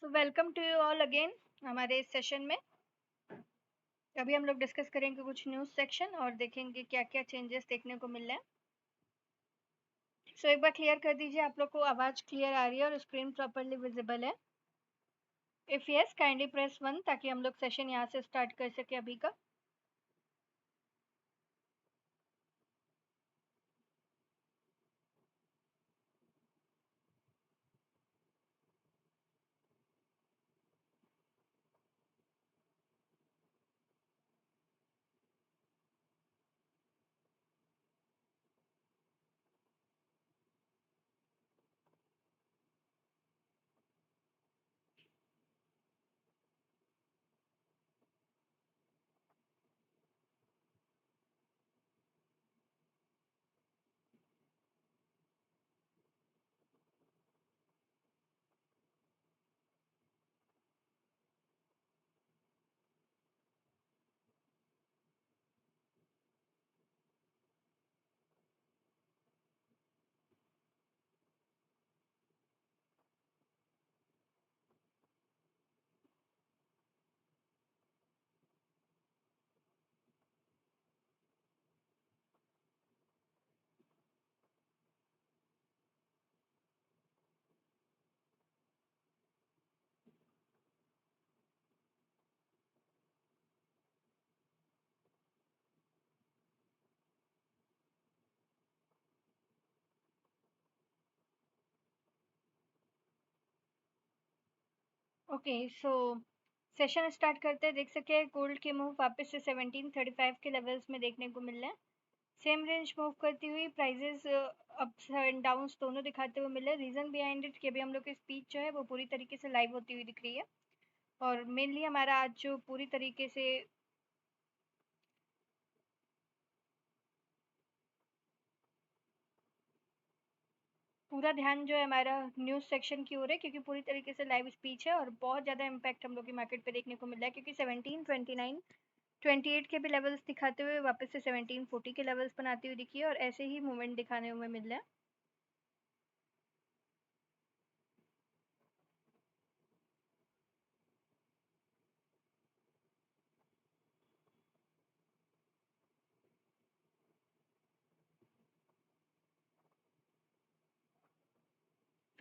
So welcome to you all again हमारे इस session में। अभी हम लोग डिस्कस करेंगे कुछ न्यूज़ सेक्शन और देखेंगे क्या क्या चेंजेस देखने को मिल रहे हैं। सो एक बार क्लियर कर दीजिए, आप लोग को आवाज़ क्लियर आ रही है और स्क्रीन प्रॉपरली विजिबल है? इफ़ यस काइंडली प्रेस 1 ताकि हम लोग सेशन यहाँ से स्टार्ट कर सके अभी का। ओके सो सेशन स्टार्ट करते हैं। देख सके गोल्ड के मूव वापस से 1735 के लेवल्स में देखने को मिल रहे हैं। सेम रेंज मूव करती हुई प्राइजेस अप्स एंड डाउन्स दोनों दिखाते हुए मिले। रीज़न बिहाइंड इट कि अभी हम लोग की स्पीच जो है वो पूरी तरीके से लाइव होती हुई दिख रही है और मेनली हमारा आज जो पूरी तरीके से पूरा ध्यान जो है हमारा न्यूज़ सेक्शन की ओर है, क्योंकि पूरी तरीके से लाइव स्पीच है और बहुत ज़्यादा इम्पैक्ट हम लोग की मार्केट पे देखने को मिल रहा है, क्योंकि 17, 29, 28 के भी लेवल्स दिखाते हुए वापस से 1740 के लेवल्स बनाती हुई दिखी है और ऐसे ही मूवमेंट दिखाने हुए मिल रहा है।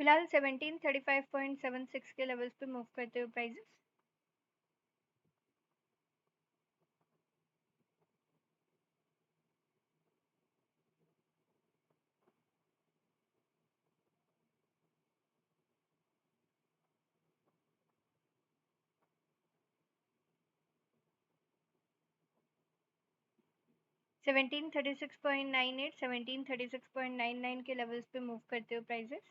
फिलहाल 1735.76 के लेवल्स पे मूव करते हुए प्राइजेस 1736.98, 1736.99 के लेवल्स पे मूव करते हुए प्राइजेस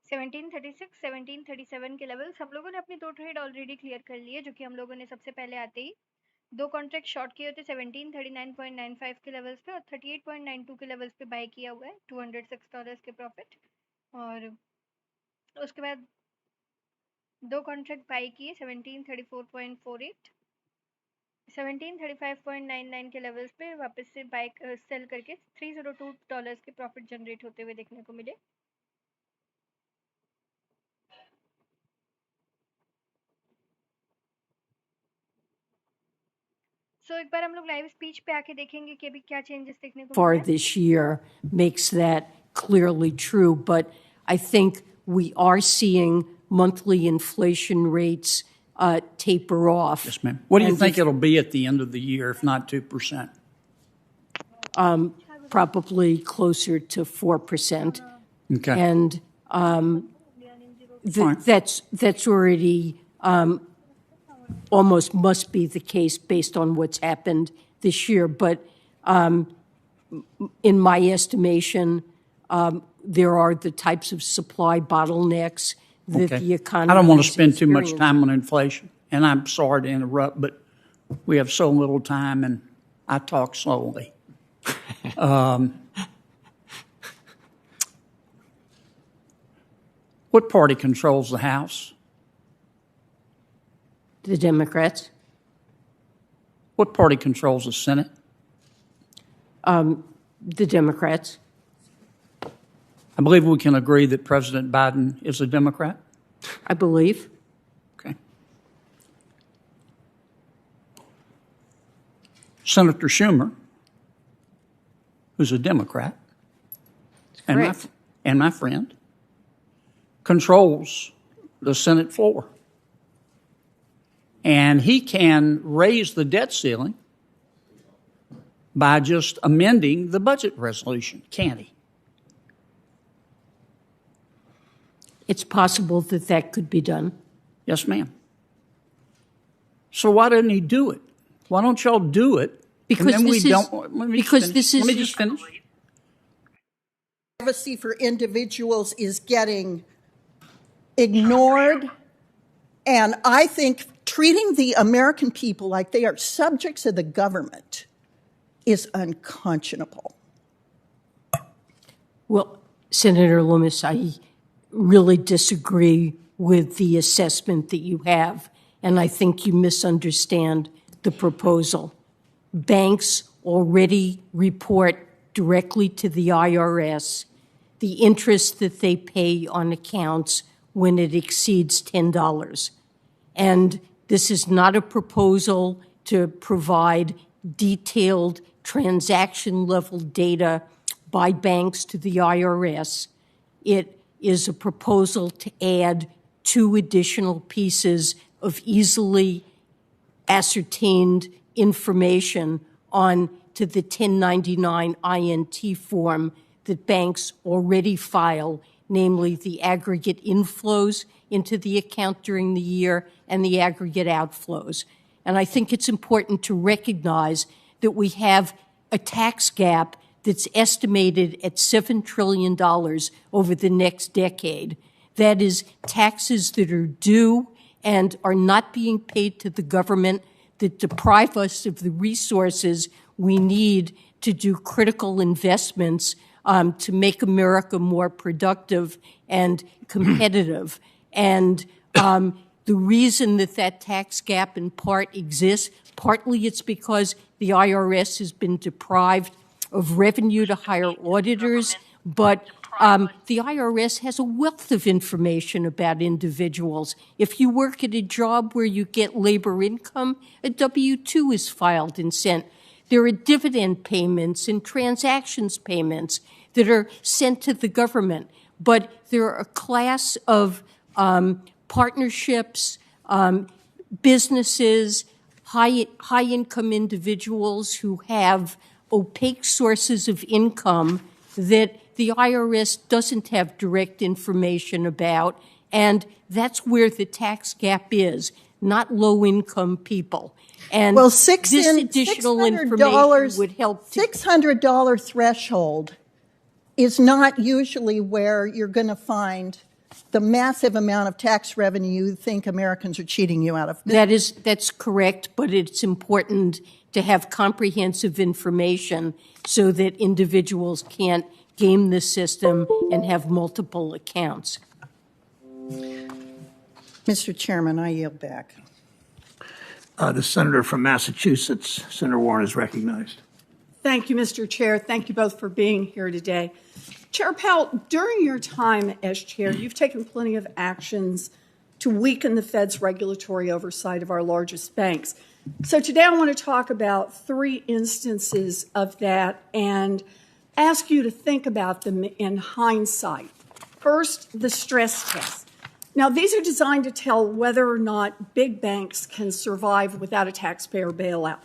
1736, 1737 के लेवल्स हम लोगों ने अपनी दो ट्रेड ऑलरेडी क्लियर कर ली है, जो कि हम लोगों ने सबसे पहले आते ही दो कॉन्ट्रैक्ट शॉर्ट किए होते 1739.95 के लेवल्स पे और 38.92 के लेवल्स पे बाय किया हुआ है $206 के प्रॉफिट। और उसके बाद दो कॉन्ट्रैक्ट बाय किए 1734.48, 1735.99 के लेवल्स पे वापस से बाय सेल करके $302 के प्रॉफिट जनरेट होते हुए देखने को मिले। सो एक बार हम लोग लाइव स्पीच पे आके देखेंगे कि अभी क्या चेंजेस देखने को for मिल रहा है। this year makes that clearly true. But I think we are seeing monthly inflation rates taper off. Yes, ma'am. What do you And think it'll be at the end of the year, if not 2%? Probably closer to 4%. Okay. And Fine. that's already almost must be the case based on what's happened this year. But in my estimation, there are the types of supply bottlenecks that Okay. the economy I don't want to is spend too much experiencing. time on inflation. and I'm sorry to interrupt, but we have so little time and I talk slowly. What party controls the House? The Democrats. What party controls the Senate? The Democrats. I believe we can agree that President Biden is a Democrat. I believe. Okay. Senator Schumer, who's a Democrat, Correct. and my friend, controls the Senate floor. And he can raise the debt ceiling by just amending the budget resolution, can't he? It's possible that that could be done. Yes, ma'am. So why didn't he do it? Why don't y'all do it? Because and then this we is don't. Let me because just this finish. is Let me just finish. Privacy for individuals is getting ignored, and I think treating the American people like they are subjects of the government is unconscionable. Well, Senator Loomis, I really disagree with the assessment that you have, and I think you misunderstand the proposal. Banks already report directly to the IRS the interest that they pay on accounts when it exceeds $10. And this is not a proposal to provide detailed transaction-level data by banks to the IRS. It is a proposal to add 2 additional pieces of easily ascertained information on to the 1099 INT form that banks already file, namely the aggregate inflows into the account during the year and the aggregate outflows. And I think it's important to recognize that we have a tax gap that's estimated at $7 trillion over the next decade. That is taxes that are due and are not being paid to the government, that deprive us of the resources we need to do critical investments to make America more productive and competitive. And the reason that that tax gap in part exists, partly it's because the IRS has been deprived of revenue to hire auditors, but the IRS has a wealth of information about individuals. If you work at a job where you get labor income, a W-2 is filed and sent. There are dividend payments and transactions payments that are sent to the government. But there are a class of partnerships, businesses, high-income individuals who have opaque sources of income that the IRS doesn't have direct information about, and that's where the tax gap is, not low-income people. And Well, this additional information would help. $600 threshold is not usually where you're going to find the massive amount of tax revenue you think Americans are cheating you out of. That's correct, but it's important to have comprehensive information so that individuals can't game the system and have multiple accounts. Mr. Chairman, I yield back. The senator from Massachusetts, Senator Warren, is recognized. Thank you, Mr. Chair. Thank you both for being here today. Chair Powell, during your time as chair, you've taken plenty of actions to weaken the Fed's regulatory oversight of our largest banks. So today I want to talk about 3 instances of that and ask you to think about them in hindsight. First, the stress test. Now, these are designed to tell whether or not big banks can survive without a taxpayer bailout.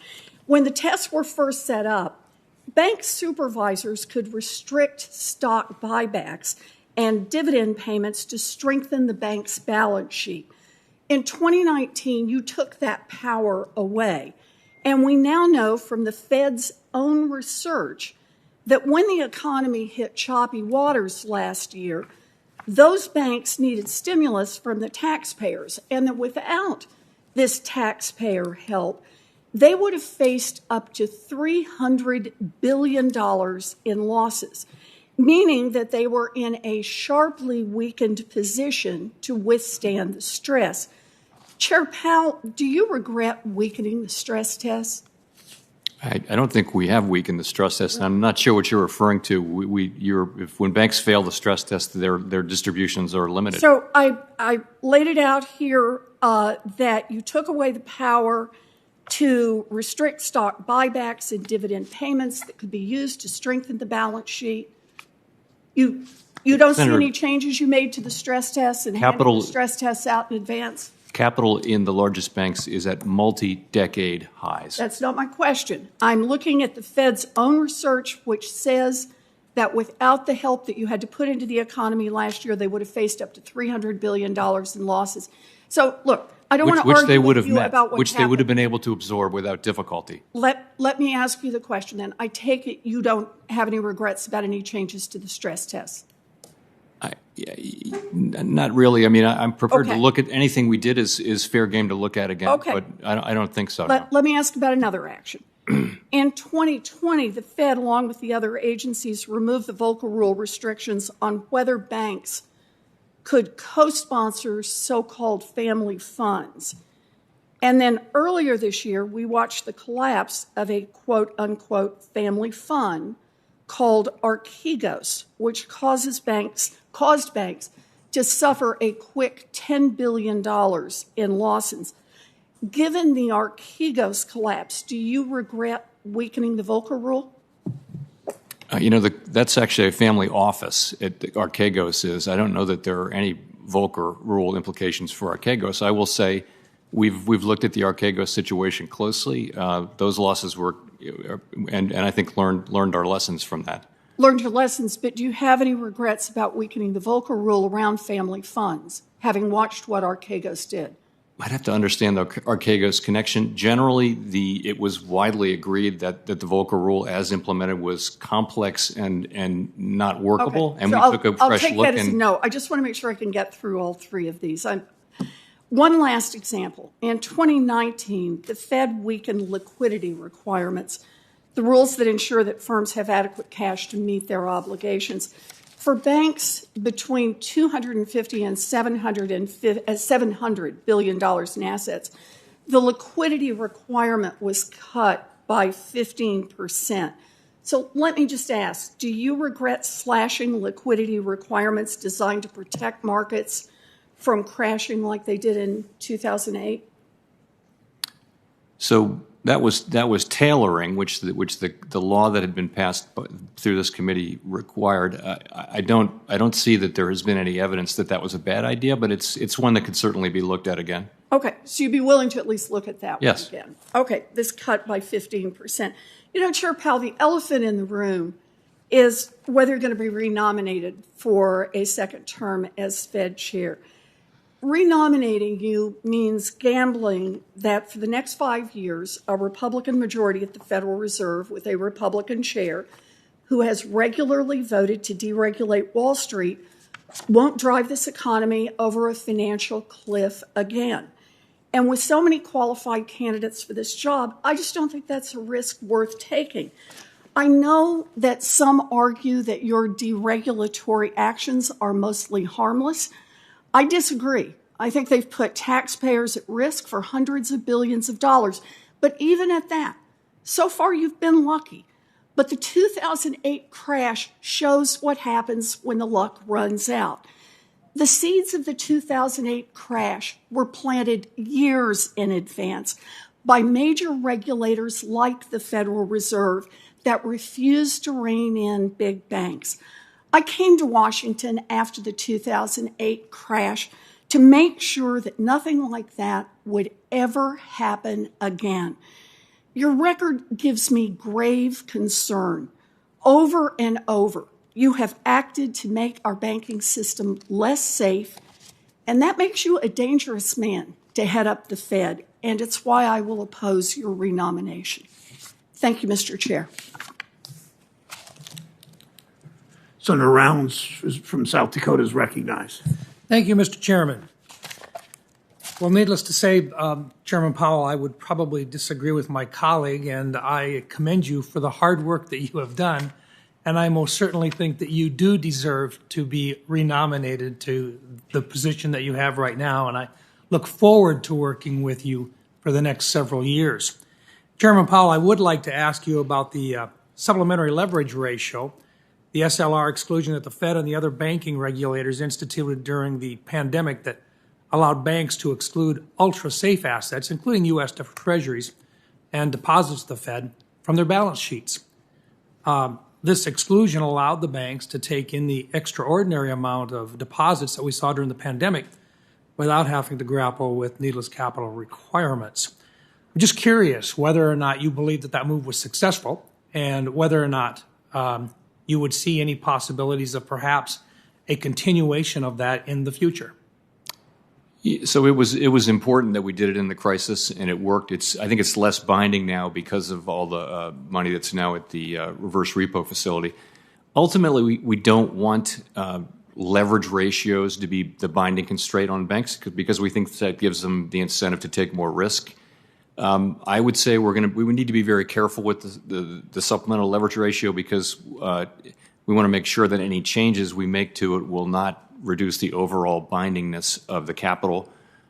When the tests were first set up, bank supervisors could restrict stock buybacks and dividend payments to strengthen the bank's balance sheet. In 2019, you took that power away. And we now know from the Fed's own research that when the economy hit choppy waters last year, those banks needed stimulus from the taxpayers, and that without this taxpayer help, they would have faced up to $300 billion in losses, meaning that they were in a sharply weakened position to withstand the stress. Chair Powell, do you regret weakening the stress test? I don't think we have weakened the stress test, and I'm not sure what you're referring to. When banks fail the stress test, their distributions are limited. So I laid it out here that you took away the power to restrict stock buybacks and dividend payments that could be used to strengthen the balance sheet. You don't see any changes you made to the stress tests and handing the stress tests out in advance? Capital in the largest banks is at multi-decade highs. That's not my question. I'm looking at the Fed's own research, which says that without the help that you had to put into the economy last year, they would have faced up to $300 billion in losses. So, look, I don't want to argue with you about what which happened. they would have been able to absorb without difficulty. Let me ask you the question then. I take it you don't have any regrets about any changes to the stress tests? Not really. I mean, I'm prepared to Okay. look at anything we did is fair game to look at again, Okay. but I don't think so. No. Let me ask about another action. In 2020, the Fed, along with the other agencies, removed the Volcker Rule restrictions on whether banks could co-sponsor so-called family funds. And then earlier this year, we watched the collapse of a quote-unquote family fund called Archegos, which caused banks to suffer a quick $10 billion in losses. Given the Archegos collapse, do you regret weakening the Volcker Rule? That's actually a family office at Archegos is. I don't know that there are any Volcker Rule implications for Archegos. I will say we've looked at the Archegos situation closely. Those losses were, and I think learned our lessons from that. Learned your lessons, but do you have any regrets about weakening the Volcker Rule around family funds, having watched what Archegos did? I'd have to understand the Archegos connection. Generally, it was widely agreed that the Volcker Rule, as implemented, was complex and not workable. Okay. And So we took a fresh I'll take look. that as a no. I just want to make sure I can get through all three of these. One last example. In 2019, the Fed weakened liquidity requirements, the rules that ensure that firms have adequate cash to meet their obligations. For banks between $250 and $700 billion in assets, the liquidity requirement was cut by 15%. So let me just ask, do you regret slashing liquidity requirements designed to protect markets from crashing like they did in 2008? So that was tailoring, which the law that had been passed through this committee required. I don't see that there has been any evidence that was a bad idea, but it's one that could certainly be looked at again. Okay, so you'd be willing to at least look at that Yes. one again. Okay, this cut by 15%. Chair Powell, the elephant in the room is whether you're going to be renominated for a second term as Fed chair. Renominating you means gambling that for the next 5 years, a Republican majority at the Federal Reserve with a Republican chair who has regularly voted to deregulate Wall Street won't drive this economy over a financial cliff again. And with so many qualified candidates for this job, I just don't think that's a risk worth taking. I know that some argue that your deregulatory actions are mostly harmless. I disagree. I think they've put taxpayers at risk for hundreds of billions of dollars. But even at that, so far you've been lucky. But the 2008 crash shows what happens when the luck runs out. The seeds of the 2008 crash were planted years in advance by major regulators like the Federal Reserve that refused to rein in big banks. I came to Washington after the 2008 crash to make sure that nothing like that would ever happen again. Your record gives me grave concern. Over and over, you have acted to make our banking system less safe, and that makes you a dangerous man to head up the Fed, and it's why I will oppose your renomination. Thank you, Mr. Chair. Senator Rounds from South Dakota is recognized. Thank you, Mr. Chairman. Well, needless to say, Chairman Powell, I would probably disagree with my colleague, and I commend you for the hard work that you have done. And I most certainly think that you do deserve to be renominated to the position that you have right now. And I look forward to working with you for the next several years. Chairman Powell, I would like to ask you about the supplementary leverage ratio, the SLR exclusion that the Fed and the other banking regulators instituted during the pandemic that allowed banks to exclude ultra-safe assets, including U.S. Treasuries and deposits to the Fed, from their balance sheets. This exclusion allowed the banks to take in the extraordinary amount of deposits that we saw during the pandemic without having to grapple with needless capital requirements. I'm just curious whether or not you believe that that move was successful and whether or not you would see any possibilities of perhaps a continuation of that in the future. So it was important that we did it in the crisis, and it worked. I think it's less binding now because of all the money that's now at the reverse repo facility. Ultimately, we don't want leverage ratios to be the binding constraint on banks because we think that gives them the incentive to take more risk. I would say we would need to be very careful with the supplemental leverage ratio because we want to make sure that any changes we make to it will not reduce the overall bindingness of the capital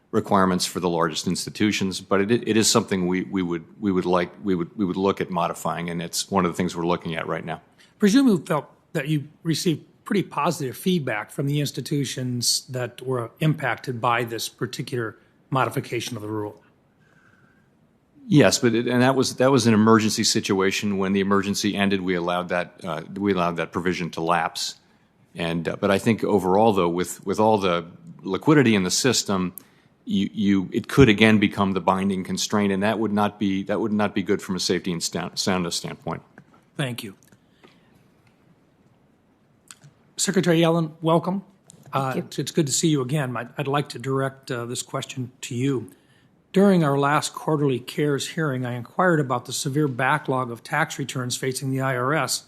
requirements for the largest institutions. But it is something we would look at modifying, and it's one of the things we're looking at right now. Presumably you felt that you received pretty positive feedback from the institutions that were impacted by this particular modification of the rule. Yes, but that was an emergency situation. When the emergency ended, we allowed that provision to lapse. But I think overall, though, with all the liquidity in the system, it could again become the binding constraint, and that would not be good from a safety and soundness standpoint. Thank you. Secretary Yellen, welcome. It's good to see you again. I'd like to direct this question to you. During our last quarterly CARES hearing, I inquired about the severe backlog of tax returns facing the IRS,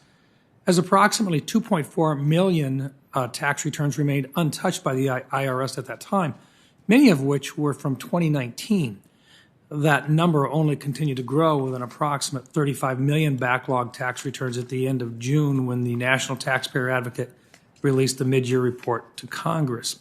as approximately 2.4 million tax returns remained untouched by the IRS at that time, many of which were from 2019. That number only continued to grow with an approximate 35 million backlog tax returns at the end of June when the National Taxpayer Advocate released the mid-year report to Congress.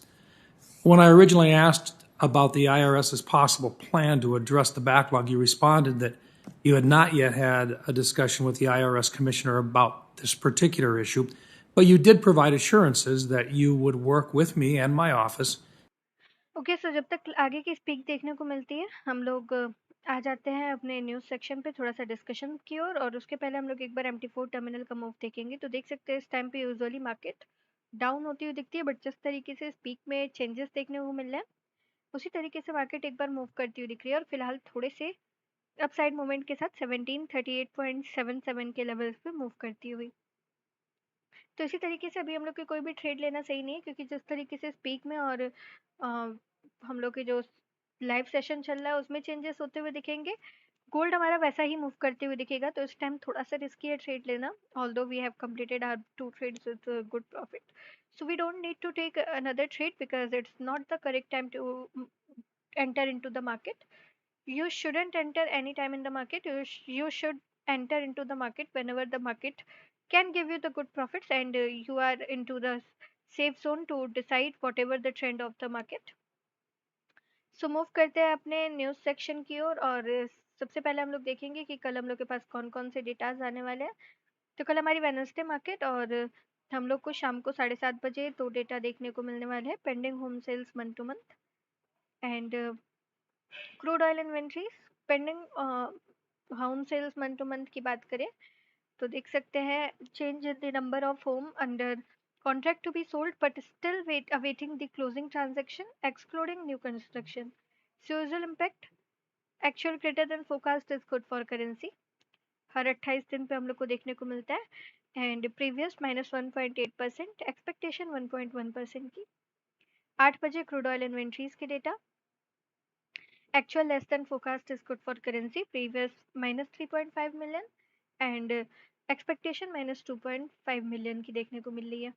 When I originally asked about the IRS's possible plan to address the backlog, you responded that you had not yet had a discussion with the IRS commissioner about this particular issue, but you did provide assurances that you would work with me and my office. Okay so जब तक आगे की speak देखने को मिलती है हम लोग आ जाते हैं अपने न्यूज़ सेक्शन पे थोड़ा सा डिस्कशन की और उसके पहले हम लोग एक बार MT4 टर्मिनल का मूव देखेंगे तो देख सकते हैं इस टाइम पे यूजुअली मार्केट डाउन होती हुई दिखती है बट जिस तरीके से स्पीक में चेंजेस देखने को मिल रहे हैं उसी तरीके से मार्केट एक बार मूव करती हुई दिख रही है और फिलहाल थोड़े से अपसाइड मूवमेंट के साथ 1738.77 के लेवल्स पे मूव करती हुई। तो इसी तरीके से अभी हम लोग को कोई भी ट्रेड लेना सही नहीं है क्योंकि जिस तरीके से स्पीक में और हम लोग के जो लाइव सेशन चल रहा है उसमें चेंजेस होते हुए दिखेंगे। गोल्ड हमारा वैसा ही मूव करते हुए दिखेगा तो इस टाइम थोड़ा सा रिस्की है ट्रेड लेना although we have completed our 2 trades with good profit so we don't need to take another trade because it's not the correct time to enter into the market. You shouldn't enter any time in the market. You should enter into the market whenever the market can give you the good profits and you are into the safe zone to decide whatever the trend of the market. So move करते हैं अपने news section की ओर और सबसे पहले हम लोग देखेंगे कि कल हम लोग के पास कौन कौन से डेटाज आने वाले हैं। तो कल हमारी वेडनेसडे मार्केट और हम लोग को शाम को 7:30 बजे 2 डेटा देखने को मिलने वाले हैं pending home sales month to month and crude oil inventories pending home sales month to month की बात करें तो देख सकते हैं change in the number of home under contract to be sold but still awaiting the closing transaction excluding new construction. So usual impact actual greater than forecast is good for currency. हर 28 दिन पे हम लोग को देखने को मिलता है and previous -1.8% expectation 1.1% की। 8 बजे क्रूड ऑयल इन्वेंट्रीज के data actual less than forecast is good for currency previous -3.5 million and expectation -2.5 million की देखने को मिल रही है।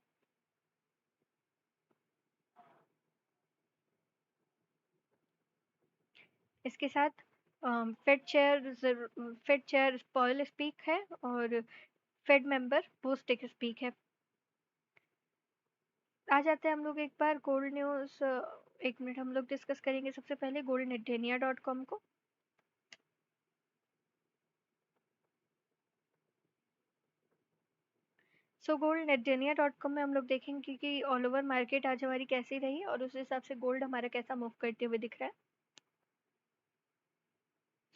इसके साथ फेड चेयर पॉल स्पीक है और फेड मेंबर बोस्टिक स्पीक है। आ जाते हैं हम लोग एक बार गोल्ड न्यूज़। एक मिनट, हम लोग डिस्कस करेंगे सबसे पहले goldnetindia.com को। सो goldnetindia.com में हम लोग देखेंगे कि ऑल ओवर मार्केट आज हमारी कैसी रही और उस हिसाब से गोल्ड हमारा कैसा मूव करते हुए दिख रहा है।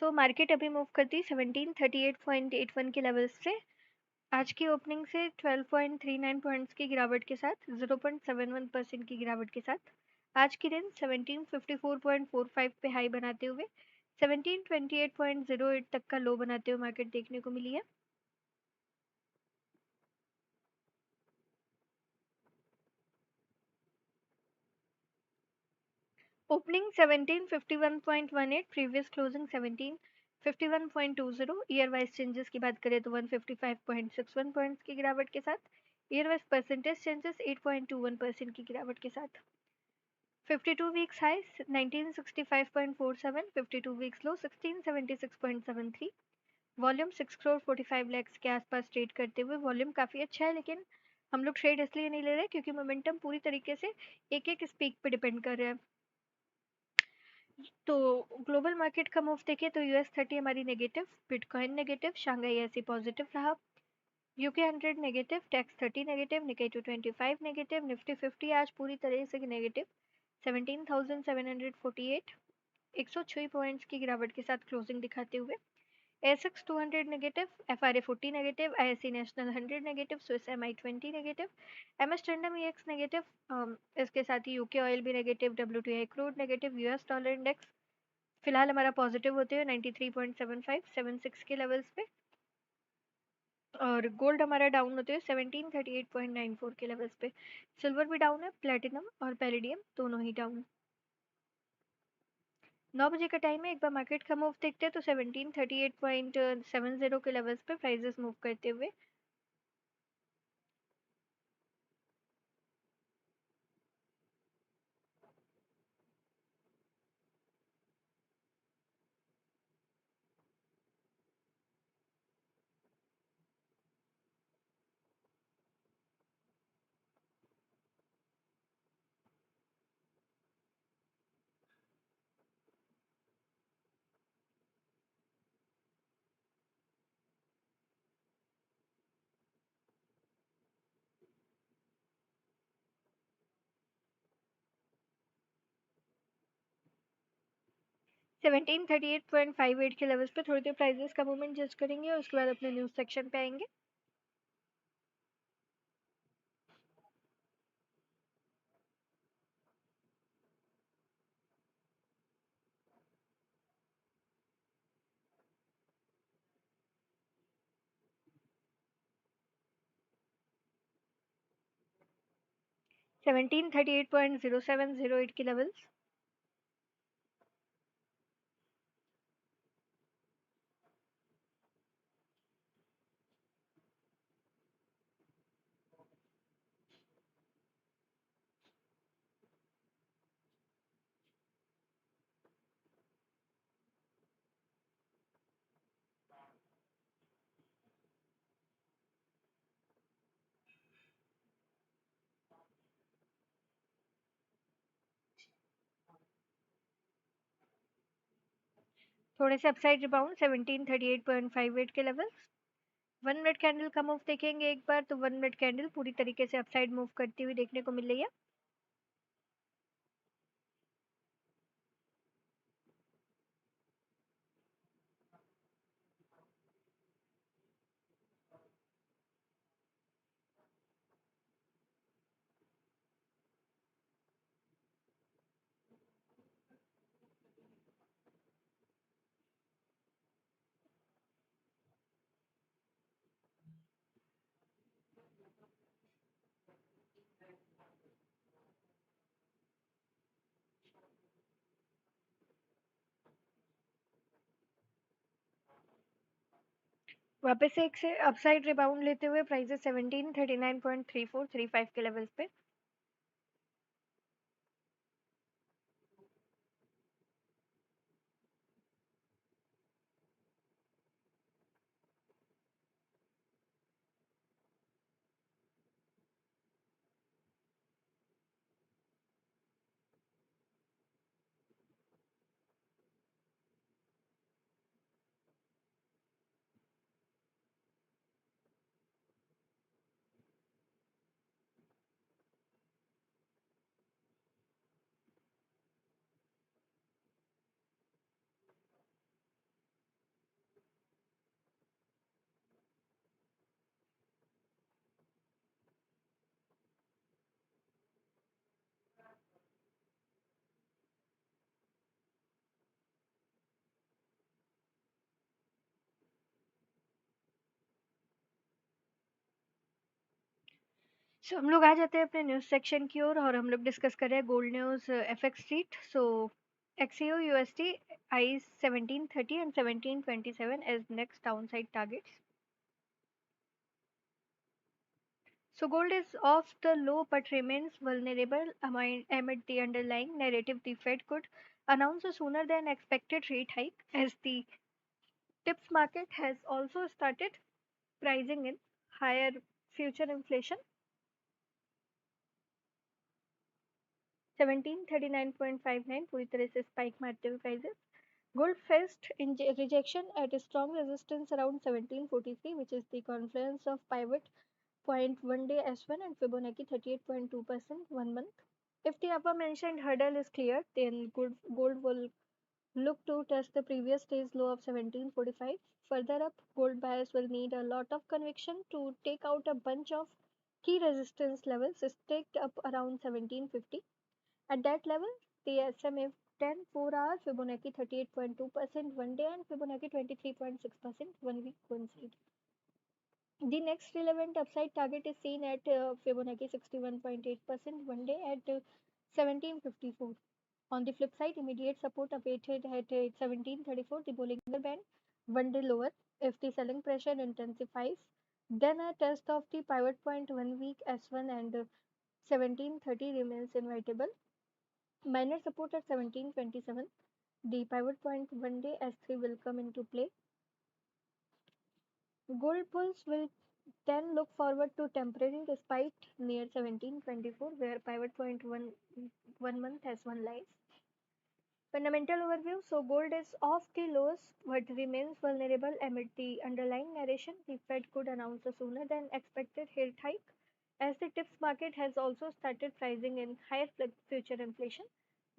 सो मार्केट अभी मूव करती 1738.81 के लेवल्स से। आज की ओपनिंग से 12.39 पॉइंट्स की गिरावट के साथ 0.71% की गिरावट के साथ आज की रेंज 1754.45 पे हाई बनाते हुए 1728.08 तक का लो बनाते हुए मार्केट देखने को मिली है। Opening 1751.18, previous closing 1751.20। Year wise changes की बात करें तो 155.61 पॉइंट्स की गिरावट के साथ ईयर वाइज परसेंटेज चेंजेस 8.21% की गिरावट के साथ 52 weeks high 1965.47, 52 weeks low 1676.73। Volume 6 crore 45 lakhs के आसपास ट्रेड करते हुए वॉल्यूम काफ़ी अच्छा है, लेकिन हम लोग ट्रेड इसलिए नहीं ले रहे क्योंकि मोमेंटम पूरी तरीके से एक एक स्पीक पे डिपेंड कर रहा है। तो ग्लोबल मार्केट का मूव देखें तो US 30 हमारी नेगेटिव, बिटकॉइन नेगेटिव, शांघाई ऐसी पॉजिटिव रहा, UK 100 नेगेटिव, टैक्स 30 नेगेटिव, निकाई 225 नेगेटिव, निफ्टी 50 आज पूरी तरह से नेगेटिव 17,748 106 पॉइंट्स की गिरावट के साथ क्लोजिंग दिखाते हुए। SX 200 negative, FRA 40 negative, ISC national 100 negative, Swiss MI 20 negative, MS tandem EX negative. इसके साथ ही यूके ऑयल भी negative, WTI crude negative, US dollar index फिलहाल हमारा पॉजिटिव होते हुए 93.7576 के लेवल्स पे, और गोल्ड हमारा डाउन होते हुए 1738.94 के लेवल्स पे। सिल्वर भी डाउन है, प्लेटिनम और पैलेडियम दोनों ही डाउन। 9 बजे का टाइम है, एक बार मार्केट का मूव देखते हैं तो 1738.70 के लेवल्स पे प्राइजेस मूव करते हुए। सेवनटीन 38.58 के लेवल्स पे थोड़ी देर प्राइजेस का मूवमेंट जज करेंगे और उसके बाद अपने न्यूज़ सेक्शन पे आएंगे। सेवनटीन 38.0708 के लेवल्स। थोड़े से अपसाइड रिबाउंड 1738.58 के लेवल्स। 1 मिनट कैंडल का मूव देखेंगे एक बार तो 1 मिनट कैंडल पूरी तरीके से अपसाइड मूव करती हुई देखने को मिल रही है। वापस से एक से अपसाइड रिबाउंड लेते हुए प्राइजेस 1739.3435 के लेवल्स पे। सो हम लोग आ जाते हैं अपने न्यूज़ सेक्शन की ओर और हम लोग डिस्कस कर रहे हैं gold news FX street. So XAU USD eyes 1730 and 1727 as next downside targets. So gold is off the low but remains vulnerable amid the underlying narrative the Fed could announce a sooner than expected rate hike, as the tips market has also started pricing in higher future inflation. 1739.59 पूरी तरह से spike मारते हुए prices. Gold faced rejection at a strong resistance around 1743, which is the confluence of pivot point 1 day S1 and Fibonacci 38.2% 1 month. If the above mentioned hurdle is cleared, then gold will look to test the previous day's low of 1745. Further up, gold buyers will need a lot of conviction to take out a bunch of key resistance levels staked up around 1750. At that level, the SMA 10 4-hour Fibonacci 38.2% 1 day and Fibonacci 23.6% 1 week coincide. The next relevant upside target is seen at Fibonacci 61.8% 1 day at 1754. On the flip side, immediate support awaited at 1734, the Bollinger Band, 1 day lower. If the selling pressure intensifies, then a test of the pivot point 1 week S1 and 1730 remains inevitable. Minor support at 1727. The pivot point 1 day S3 will come into play. Gold bulls will then look forward to temporary respite near 1724, where pivot point 1 month S1 lies. Fundamental overview. So gold is off the lows but remains vulnerable amid the underlying narration. The Fed could announce a sooner than expected rate hike, as the tips market has also started pricing in higher future inflation.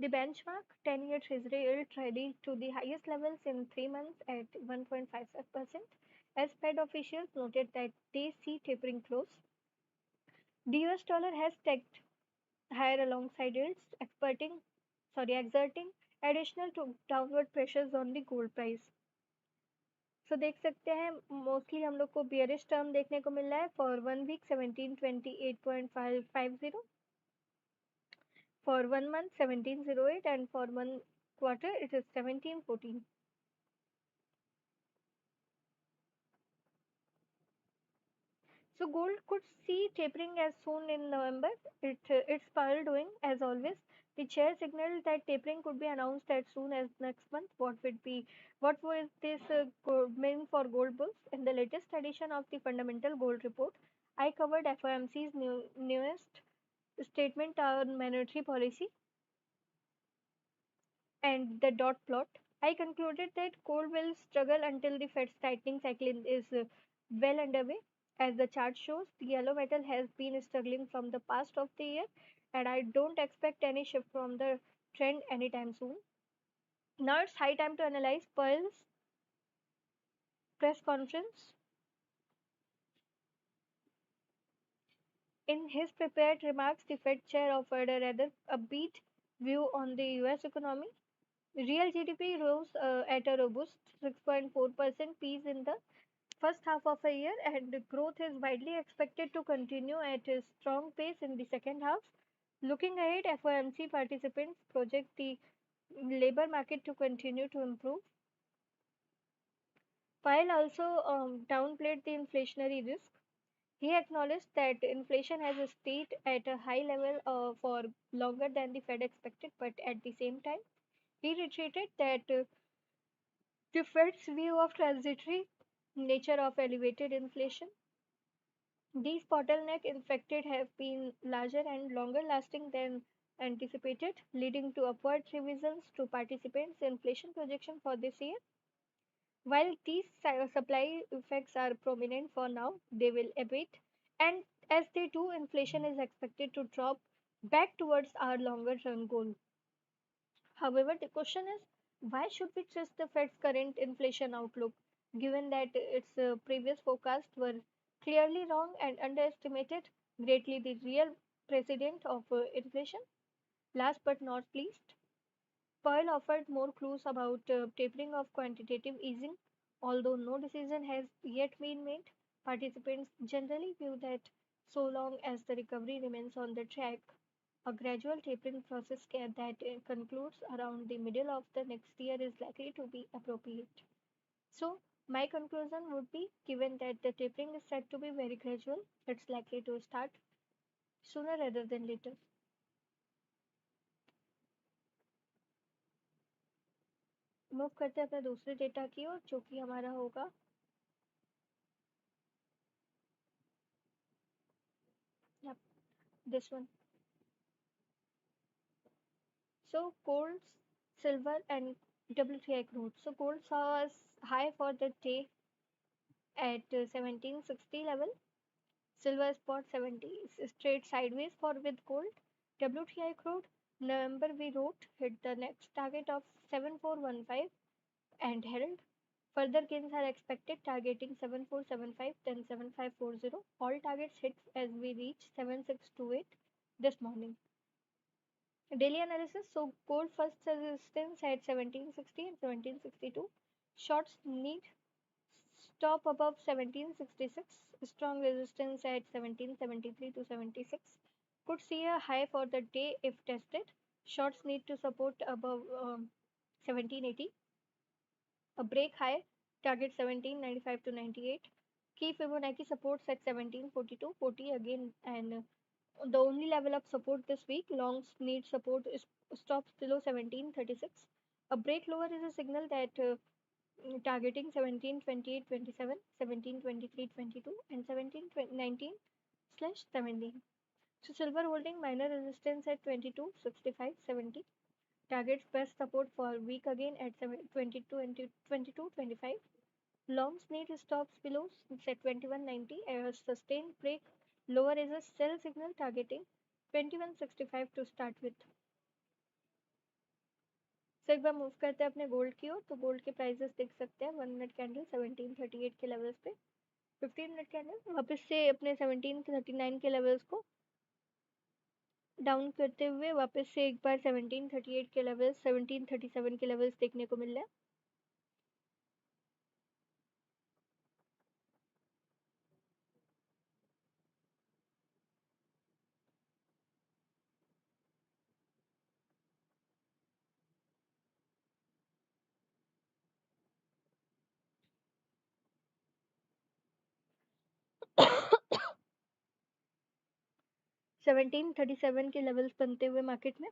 The benchmark 10-year Treasury yield traded to the highest levels in 3 months at 1.55%, as Fed officials noted that they see tapering close. The US dollar has tagged higher alongside yields, exerting additional downward pressures on the gold price. So देख सकते हैं mostly हम लोग को bearish term देखने को मिल रहा है for 1 week 1728.550, for 1 month 1708, and for 1 quarter it is 1714. So gold could see tapering as soon in November. It's Powell doing as always. The chair signaled that tapering could be announced as soon as next month. What would this mean for gold bulls? In the latest edition of the Fundamental Gold Report, I covered FOMC's newest statement on monetary policy and the dot plot. I concluded that gold will struggle until the Fed's tightening cycle is well underway. As the chart shows, the yellow metal has been struggling from the past of the year, and I don't expect any shift from the trend anytime soon. Now it's high time to analyze Pearl's press conference. In his prepared remarks, the Fed chair offered a rather upbeat view on the US economy. Real GDP rose at a robust 6.4% pace in the first half of a year, and growth is widely expected to continue at a strong pace in the second half. Looking ahead, FOMC participants project the labor market to continue to improve. Pyle also downplayed the inflationary risk. He acknowledged that inflation has stayed at a high level for longer than the Fed expected, but at the same time, he reiterated that the Fed's view of transitory nature of elevated inflation. These bottlenecks infected have been larger and longer lasting than anticipated, leading to upward revisions to participants' inflation projection for this year. While these supply effects are prominent for now, they will abate, and as they do, inflation is expected to drop back towards our longer term goal. However, the question is, why should we trust the Fed's current inflation outlook, given that its previous forecasts were clearly wrong and underestimated greatly the real precedent of inflation? Last but not least, Pearl offered more clues about tapering of quantitative easing. Although no decision has yet been made, participants generally view that So long as the recovery remains on the track, a gradual tapering process that concludes around the middle of the next year is likely to be appropriate. So, my conclusion would be given that the tapering is said to be very gradual, it's likely to start sooner rather than later. Move करते हैं अपने दूसरे data की ओर जो कि हमारा होगा this one. So gold, silver, and WTI crude. So gold saw a high for the day at 1760 level. Silver spot 70 straight sideways for with gold. WTI crude November we wrote hit the next target of 7415 and held. Further gains are expected targeting 7475 then 7540. All targets hit as we reach 7628 this morning. Daily analysis. So gold first resistance at 1760 and 1762. Shorts need stop above 1766. Strong resistance at 1773 to 76. Could see a high for the day if tested. Shorts need to support above 1780. A break high target 1795 to 98. Key Fibonacci supports at 1742, 40 again, and the only level of support this week. Longs need support is stops below 1736. A break lower is a signal that targeting 1728.27, 1723.22, and 1719/17. So silver holding minor resistance at 22.65.70. Targets best support for week again at 22 and 22.25. Longs need stops below set 2190. A sustained break lower is a sell signal targeting 2165 to start with. So एक बार move करते हैं अपने gold की ओर. तो gold के prices देख सकते हैं 1 मिनट कैंडल 1738 के लेवल्स पे, 15 मिनट कैंडल वापस से अपने 1739 के लेवल्स को डाउन करते हुए वापस से एक बार 1738 के लेवल्स 1737 के लेवल्स देखने को मिल रहे हैं. सेवनटीन 37 के लेवल्स बनते हुए मार्केट में.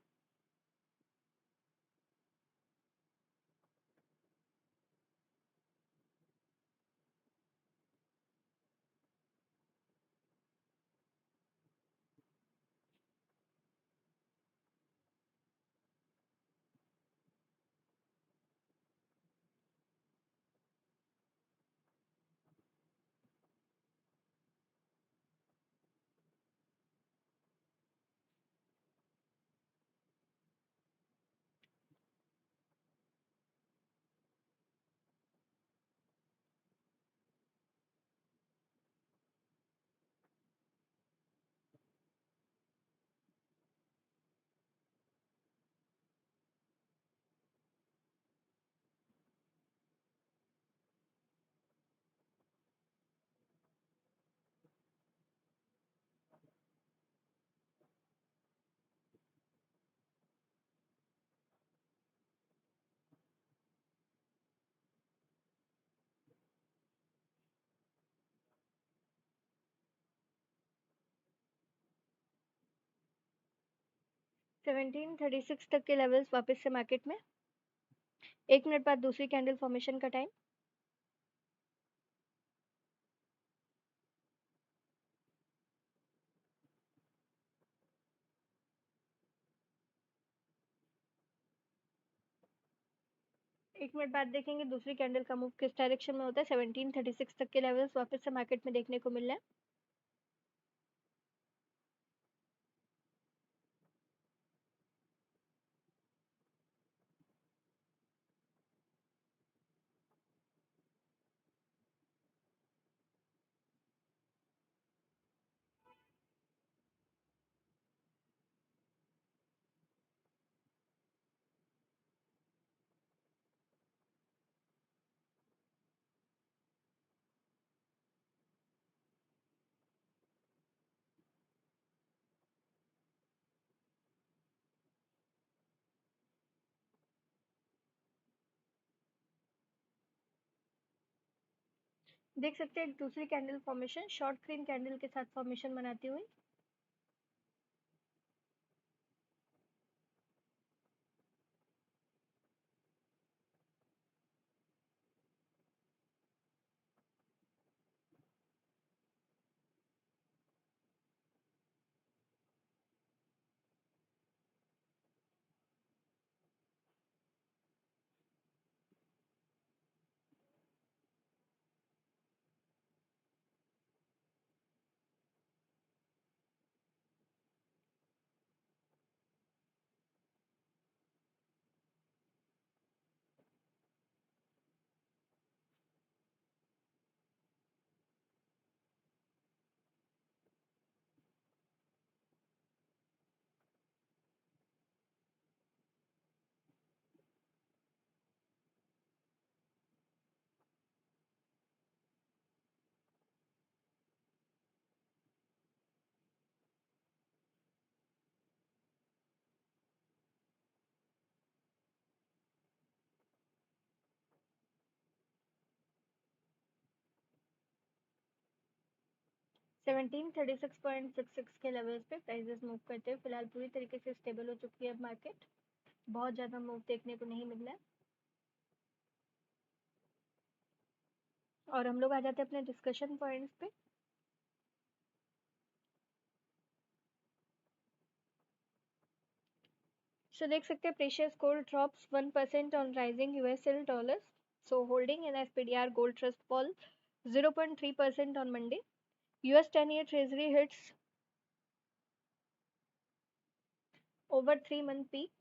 सेवनटीन 36 तक के लेवल्स वापस से मार्केट में. एक मिनट बाद दूसरी कैंडल फॉर्मेशन का टाइम. एक मिनट बाद देखेंगे दूसरी कैंडल का मूव किस डायरेक्शन में होता है. 1736 तक के लेवल्स वापस से मार्केट में देखने को मिल रहे हैं. देख सकते हैं एक दूसरी candle formation short cream candle के साथ फॉर्मेशन बनाती हुई। $1736.66 के लेवल्स पे प्राइसेस मूव करते हैं। फिलहाल पूरी तरीके से स्टेबल हो चुकी है मार्केट, बहुत ज़्यादा मूव देखने को नहीं मिल रहा है। और हम लोग आ जाते हैं अपने डिस्कशन पॉइंट्स पे। सो देख सकते हैं precious gold drops 1% on rising USL dollars. So holding in SPDR gold trust fall 0.3% on Monday. US 10-year Treasury hits over 3-month peak.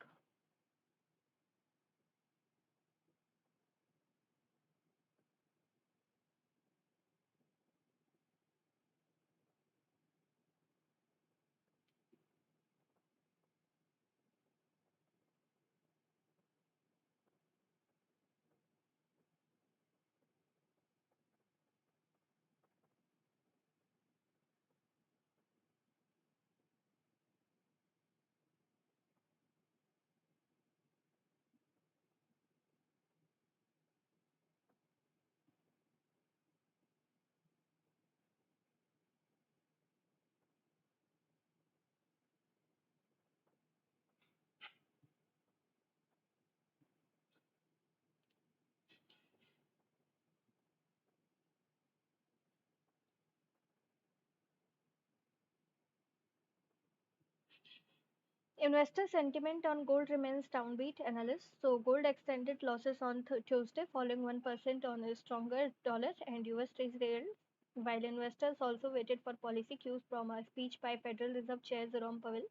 Investor sentiment on gold remains downbeat, analysts. So gold extended losses on Tuesday, falling 1% on a stronger dollar and US Treasury yields, while investors also waited for policy cues from a speech by Federal Reserve Chair Jerome Powell.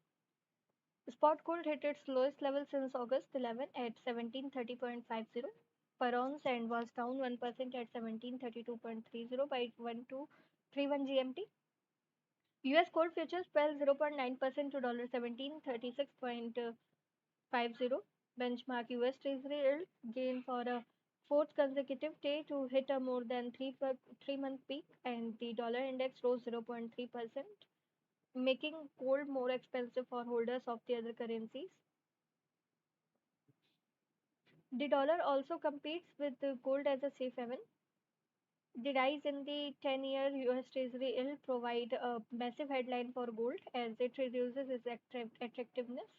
Spot gold hit its lowest level since August 11 at 1730.50 per ounce and was down 1% at 1732.30 by 1231 GMT. US gold futures fell 0.9% to $1736.50. Benchmark US Treasury yield gained for a fourth consecutive day to hit a more than 3-month peak, and the dollar index rose 0.3%, making gold more expensive for holders of the other currencies. The dollar also competes with the gold as a safe haven. The rise in the 10-year US Treasury yield provide a massive headline for gold as it reduces its attractiveness,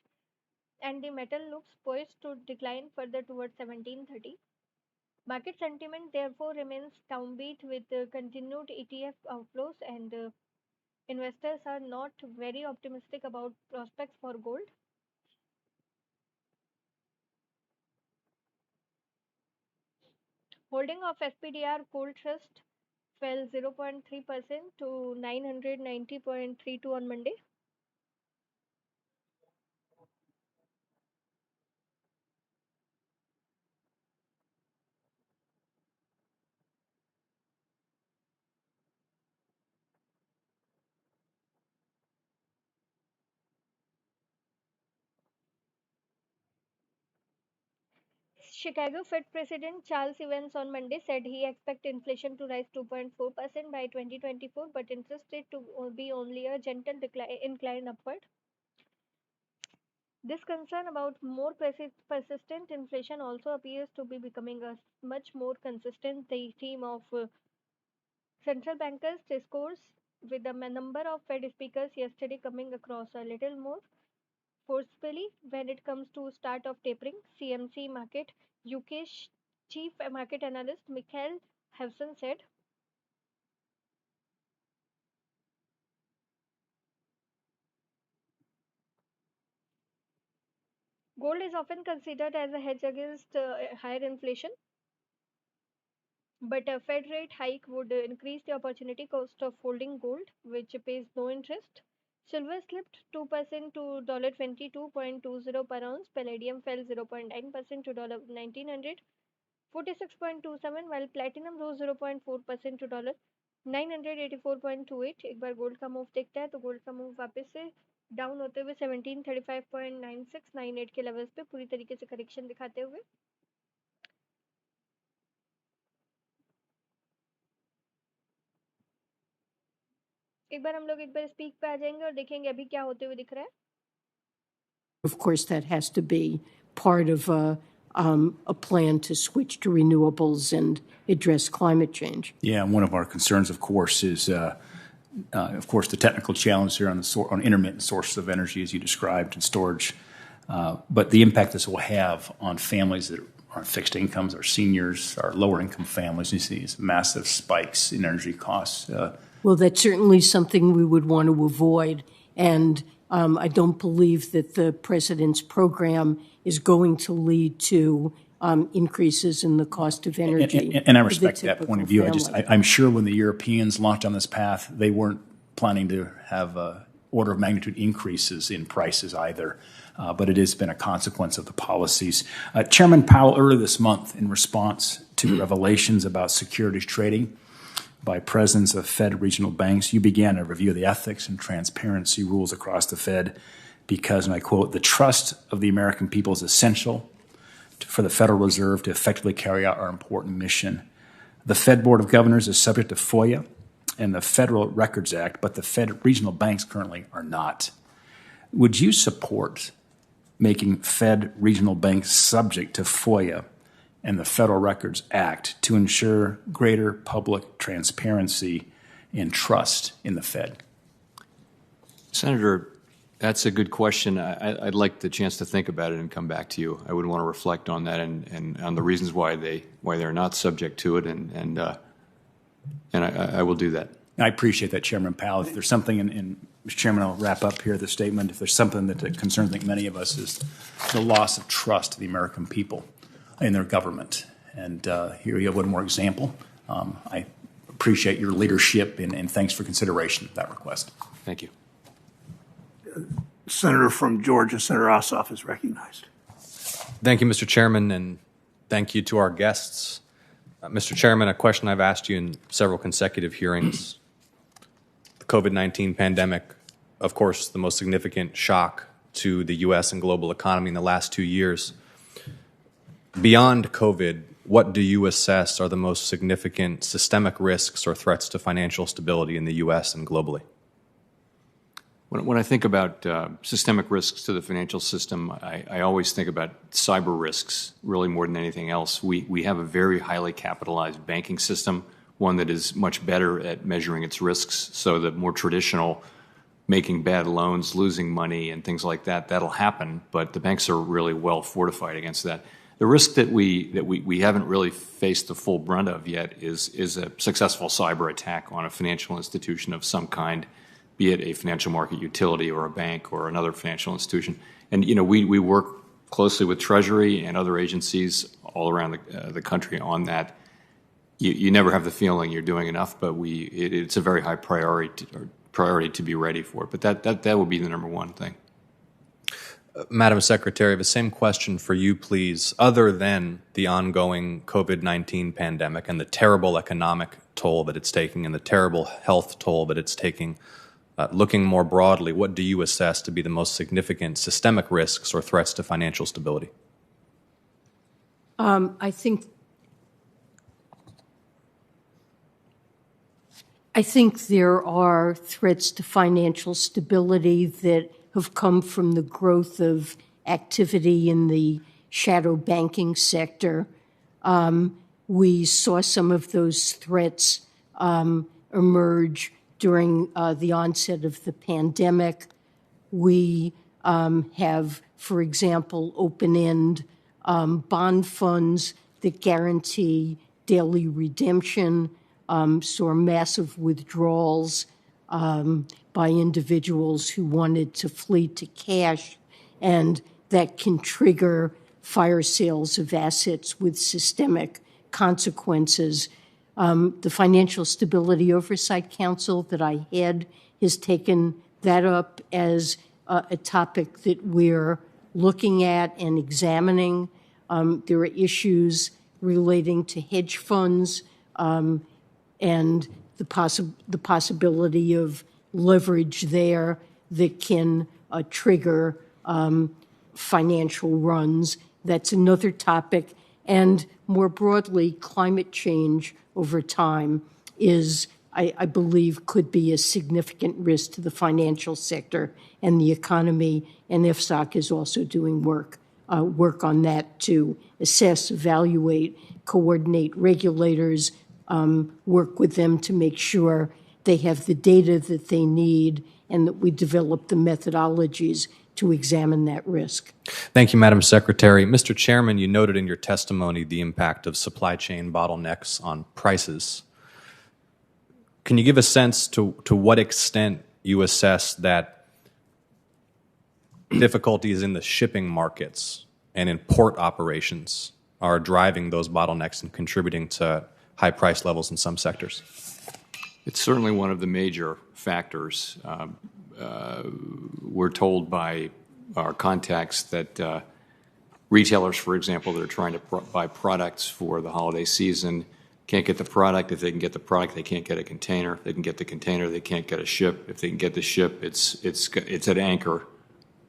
and the metal looks poised to decline further towards 1730. Market sentiment therefore remains downbeat with continued ETF outflows, and investors are not very optimistic about prospects for gold. Holding of SPDR Gold Trust fell 0.3% to 990.32 on Monday. Chicago Fed President Charles Evans on Monday said he expects inflation to rise 2.4% by 2024, but interest rate to be only a gentle incline upward. This concern about more persistent inflation also appears to be becoming a much more consistent theme of central bankers discourse with the number of Fed speakers yesterday coming across a little more forcefully when it comes to start of tapering. CMC market UK chief market analyst Michael Hewson said gold is often considered as a hedge against higher inflation, but a Fed rate hike would increase the opportunity cost of holding gold, which pays no interest. Silver slipped 2% to $22.20 per ounce. Palladium fell 0.9% to $1946.27, while platinum rose 0.4% to $984.28. एक बार gold का move देखते हैं तो gold का move वापस से down होते हुए 1735.9698 के लेवल्स पे पूरी तरीके से करेक्शन दिखाते हुए एक बार हम लोग एक बार स्पीक पे आ जाएंगे और देखेंगे अभी क्या होते हुए दिख रहा है. Of course, that has to be part of a plan to switch to renewables and address climate change. Yeah, one of our concerns, of course, is, the technical challenge here on intermittent sources of energy, as you described, and storage. But the impact this will have on families that are on fixed incomes, our seniors, our lower-income families, you see these massive spikes in energy costs. Well, that's certainly something we would want to avoid. And I don't believe that the president's program is going to lead to increases in the cost of energy. And I respect that point of view. I'm sure when the Europeans launched on this path, they weren't planning to have order of magnitude increases in prices either. But it has been a consequence of the policies. Chairman Powell, earlier this month, in response to revelations about securities trading by presidents of Fed regional banks, you began a review of the ethics and transparency rules across the Fed because, and I quote, "the trust of the American people is essential for the Federal Reserve to effectively carry out our important mission. The Fed Board of Governors is subject to FOIA and the Federal Records Act, but the Fed regional banks currently are not." Would you support making Fed regional banks subject to FOIA and the Federal Records Act to ensure greater public transparency and trust in the Fed? Senator, that's a good question. I'd like the chance to think about it and come back to you. I would want to reflect on that and on the reasons why they're not subject to it, and I will do that. I appreciate that, Chairman Powell. If there's something, and Mr. Chairman, I'll wrap up here the statement. If there's something that concerns, I think, many of us is the loss of trust of the American people in their government. And here you have one more example. I appreciate your leadership, and thanks for consideration of that request. Thank you. Senator from Georgia, Senator Ossoff, is recognized. Thank you, Mr. Chairman, and thank you to our guests. Mr. Chairman, a question I've asked you in several consecutive hearings. The COVID-19 pandemic, of course, the most significant shock to the U.S. and global economy in the last 2 years. Beyond COVID, what do you assess are the most significant systemic risks or threats to financial stability in the U.S. and globally? When I think about systemic risks to the financial system, I always think about cyber risks, really more than anything else. We have a very highly capitalized banking system, one that is much better at measuring its risks, so that more traditional making bad loans, losing money, and things like that, that'll happen, but the banks are really well fortified against that. The risk that we haven't really faced the full brunt of yet is a successful cyber attack on a financial institution of some kind, be it a financial market utility or a bank or another financial institution. And, we work closely with Treasury and other agencies all around the country on that. You never have the feeling you're doing enough, but it's a very high priority to be ready for it. But that would be the number one thing. Madam Secretary, the same question for you, please. Other than the ongoing COVID-19 pandemic and the terrible economic toll that it's taking and the terrible health toll that it's taking, looking more broadly, what do you assess to be the most significant systemic risks or threats to financial stability? I think there are threats to financial stability that have come from the growth of activity in the shadow banking sector. We saw some of those threats emerge during the onset of the pandemic. We have, for example, open-end bond funds that guarantee daily redemption, saw massive withdrawals by individuals who wanted to flee to cash, and that can trigger fire sales of assets with systemic consequences. The Financial Stability Oversight Council that I head has taken that up as a topic that we're looking at and examining. There are issues relating to hedge funds and the possibility of leverage there that can trigger financial runs. That's another topic. And more broadly, climate change over time is, I believe, could be a significant risk to the financial sector and the economy. And FSOC is also doing work on that to assess, evaluate, coordinate regulators, work with them to make sure they have the data that they need and that we develop the methodologies to examine that risk. Thank you, Madam Secretary. Mr. Chairman, you noted in your testimony the impact of supply chain bottlenecks on prices. Can you give a sense to what extent you assess that difficulties in the shipping markets and in port operations are driving those bottlenecks and contributing to high price levels in some sectors? It's certainly one of the major factors. We're told by our contacts that retailers, for example, that are trying to buy products for the holiday season can't get the product. If they can get the product, they can't get a container. If they can get the container, they can't get a ship. If they can get the ship, it's at anchor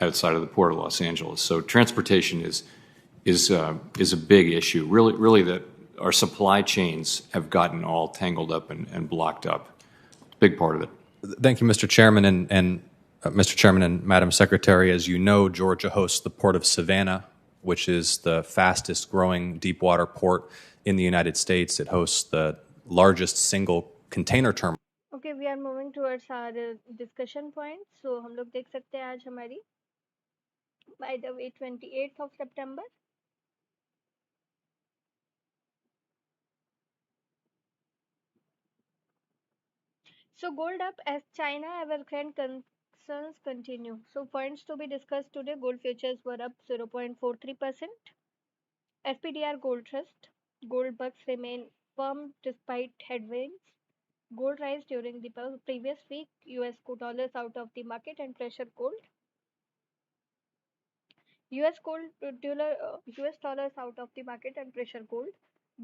outside of the port of Los Angeles. So transportation is a big issue. Really, that our supply chains have gotten all tangled up and blocked up. Big part of it. Thank you, Mr. Chairman, and Mr. Chairman and Madam Secretary. As you know, Georgia hosts the Port of Savannah, which is the fastest growing deep water port in the United States. It hosts the largest single container terminal. Okay, we are moving towards our discussion point. So हम लोग देख सकते हैं आज हमारी by the way 28th of September. So gold up as China Evergrande concerns continue. So points to be discussed today. Gold futures were up 0.43%. SPDR Gold Trust. Gold bucks remain firm despite headwinds. Gold rise during the previous week. US dollars out of the market and pressure gold. US dollars out of the market and pressure gold.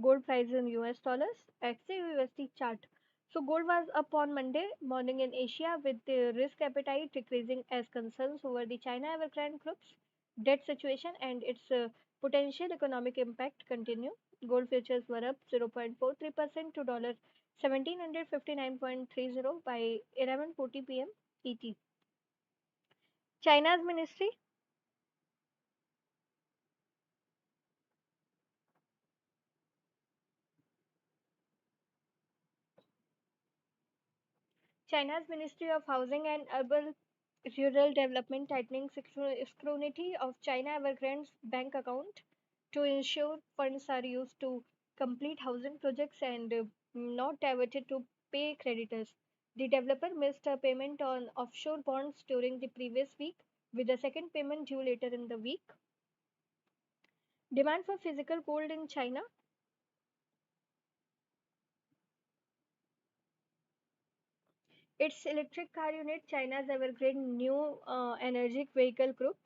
Gold price in US dollars. XAUSD chart. So gold was up on Monday morning in Asia with the risk appetite decreasing as concerns over the China Evergrande Group's debt situation and its potential economic impact continue. Gold futures were up 0.43% to $1,759.30 by 11:40 p.m. ET. China's ministry China's Ministry of Housing and Urban Rural Development tightening scrutiny of China Evergrande's bank account to ensure funds are used to complete housing projects and not diverted to pay creditors. The developer missed a payment on offshore bonds during the previous week, with the second payment due later in the week. Demand for physical gold in China. Its electric car unit, China's Evergrande New Energy Vehicle Group,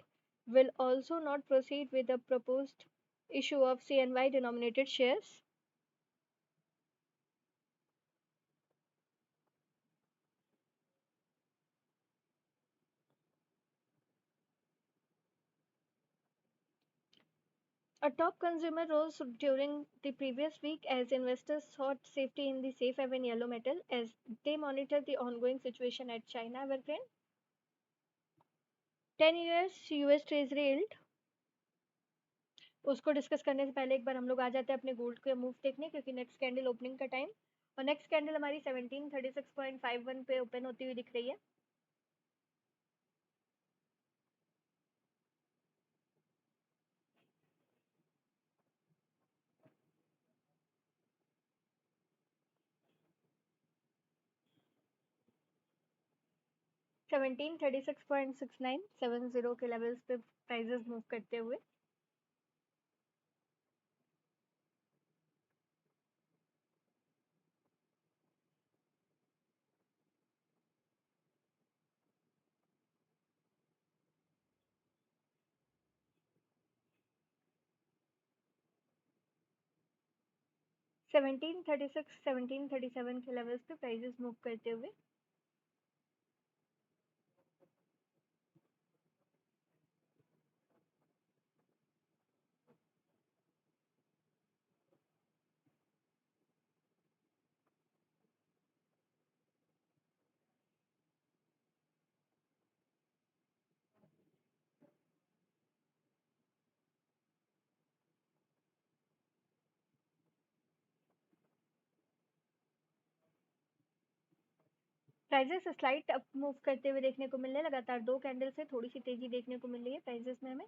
will also not proceed with the proposed issue of CNY denominated shares. A top consumer rose during the previous week as investors sought safety in the safe haven yellow metal as they monitor the ongoing situation at China Evergrande. 10 years US Treasury yield. उसको discuss करने से पहले एक बार हम लोग आ जाते हैं अपने गोल्ड के मूव देखने क्योंकि नेक्स्ट कैंडल ओपनिंग का टाइम और नेक्स्ट कैंडल हमारी 1736.51 पे ओपन होती हुई दिख रही है। सेवनटीन 36.6970 के लेवल्स पे प्राइजेस मूव करते हुए। सेवनटीन 1737 के लेवल्स पे प्राइजेस मूव करते हुए। प्राइजेस स्लाइट अप मूव करते हुए देखने को मिल रहे हैं। लगातार 2 कैंडल से थोड़ी सी तेजी देखने को मिल रही है प्राइजेस में हमें।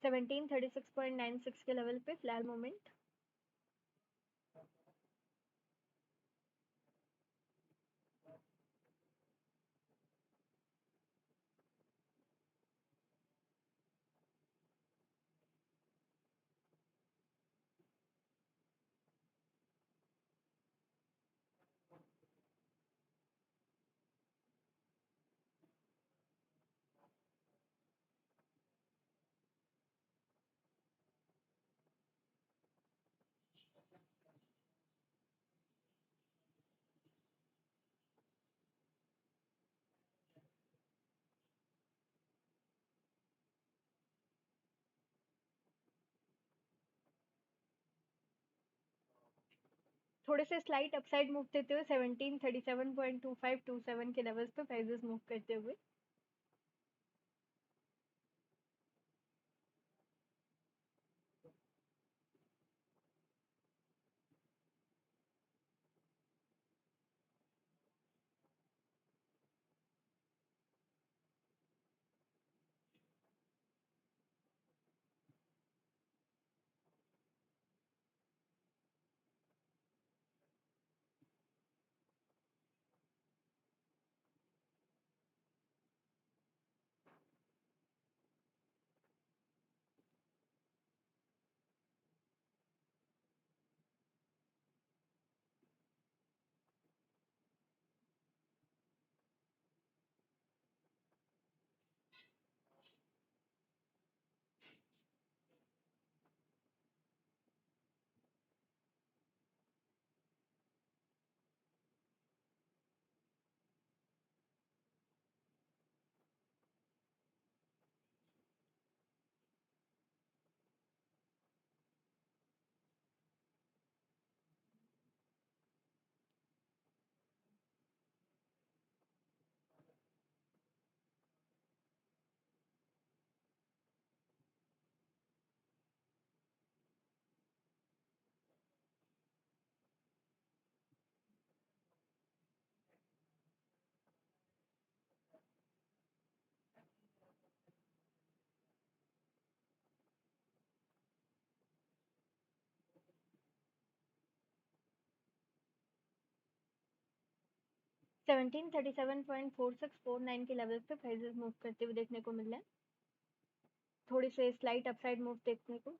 1736.96 के लेवल पे फिलहाल मोमेंट। थोड़े से स्लाइट अपसाइड मूव देते हुए 1737.2527 के लेवल्स पे प्राइजेस मूव करते हुए। 1737.4649 के लेवल पे प्राइजेस मूव करते हुए देखने को मिल रहे हैं। थोड़ी से स्लाइट अपसाइड मूव देखने को।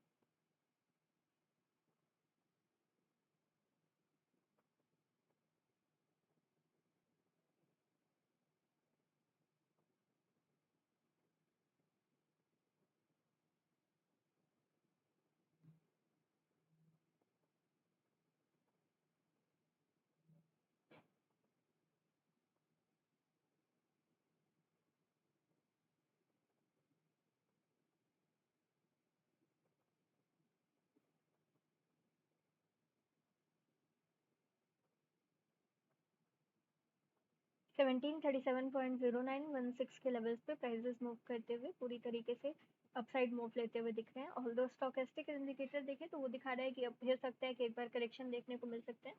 1737.0916 के लेवल्स पे प्राइजेस मूव करते हुए पूरी तरीके से अपसाइड मूव लेते हुए दिख रहे हैं। ऑल्दो स्टोकेस्टिक इंडिकेटर देखें तो वो दिखा रहा है कि अब हो सकता है कि एक बार करेक्शन देखने को मिल सकते हैं।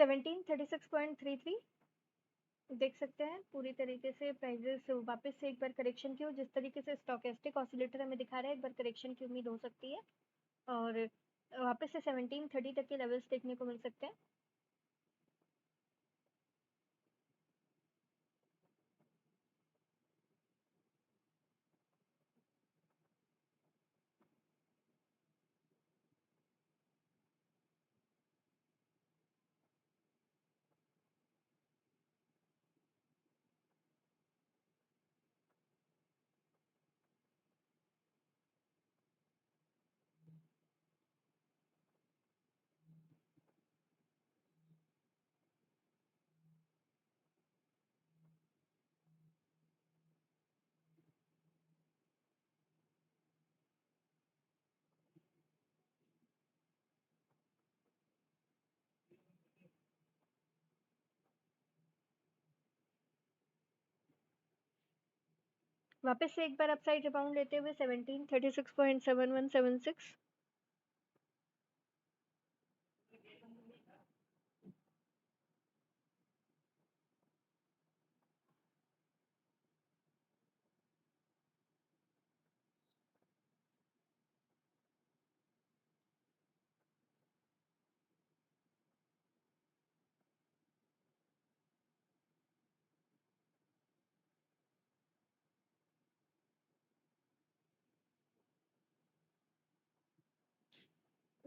1736.33 देख सकते हैं पूरी तरीके से प्राइजेस वापस से एक बार करेक्शन की हो, जिस तरीके से स्टोकेस्टिक ऑसिलेटर हमें दिखा रहा है एक बार करेक्शन की उम्मीद हो सकती है और वापस से 1730 तक के लेवल्स देखने को मिल सकते हैं। वापस से एक बार अपसाइड रिबाउंड लेते हुए 1736.7176।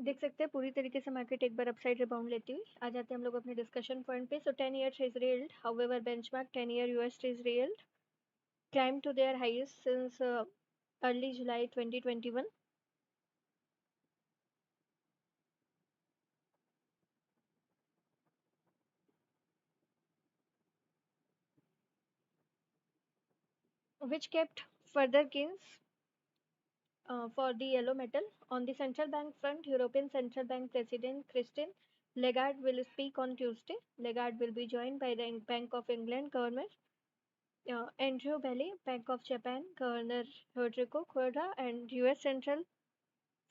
देख सकते हैं पूरी तरीके से मार्केट एक बार अपसाइड रिबाउंड लेती हुई। आ जाते हैं हम लोग अपने डिस्कशन पॉइंट पे। सो 10 year treasury yield, however benchmark 10 year US treasury yield climbed to their highest since early July 2021, which kept further gains for the yellow metal. On the central bank front, European Central Bank President Christine Lagarde will speak on Tuesday. Lagarde will be joined by the Bank of England Governor Andrew Bailey, Bank of Japan Governor Rodrigo Cuerda, and US Central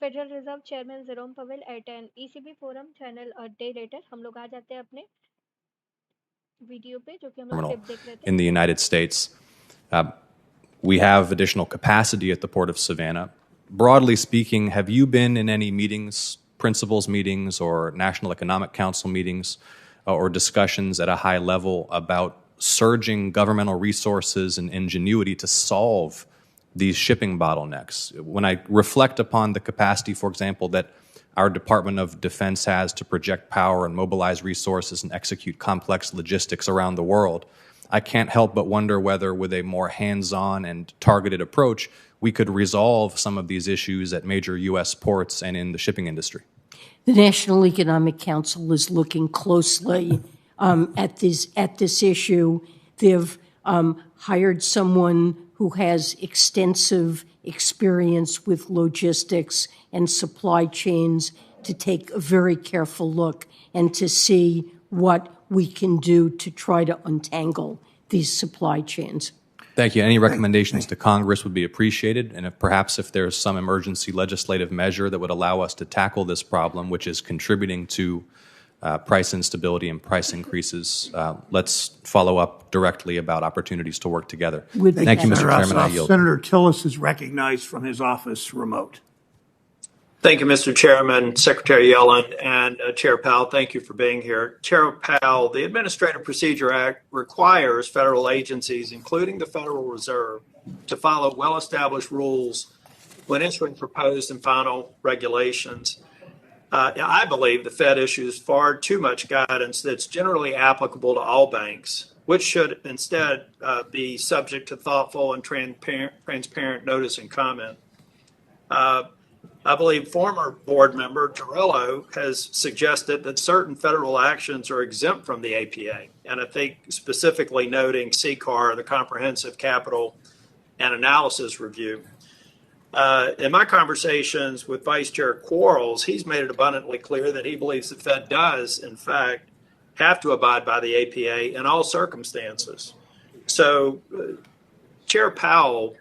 Federal Reserve Chairman Jerome Powell at an ECB forum channel a day later. हम लोग आ जाते हैं अपने video पे जो कि हम लोग टिप देख रहे थे। In the United States. We have additional capacity at the Port of Savannah. Broadly speaking, have you been in any meetings, principals meetings, or National Economic Council meetings, or discussions at a high level about surging governmental resources and ingenuity to solve these shipping bottlenecks? When I reflect upon the capacity, for example, that our Department of Defense has to project power and mobilize resources and execute complex logistics around the world, I can't help but wonder whether, with a more hands-on and targeted approach, we could resolve some of these issues at major U.S. ports and in the shipping industry. The National Economic Council is looking closely at this issue. They've hired someone who has extensive experience with logistics and supply chains to take a very careful look and to see what we can do to try to untangle these supply chains. Thank you. Any recommendations to Congress would be appreciated, and perhaps if there's some emergency legislative measure that would allow us to tackle this problem, which is contributing to price instability and price increases, let's follow up directly about opportunities to work together. Thank you, Mr. Chairman. I yield. Senator Tillis is recognized from his office remote. Thank you, Mr. Chairman, Secretary Yellen, and Chair Powell. Thank you for being here. Chair Powell, the Administrative Procedure Act requires federal agencies, including the Federal Reserve, to follow well-established rules when issuing proposed and final regulations. I believe the Fed issues far too much guidance that's generally applicable to all banks, which should instead be subject to thoughtful and transparent notice and comment. I believe former board member Torello has suggested that certain federal actions are exempt from the APA, and I think specifically noting CCAR, the Comprehensive Capital and Analysis Review. In my conversations with Vice Chair Quarles, he's made it abundantly clear that he believes the Fed does, in fact, have to abide by the APA in all circumstances. So, Chair Powell,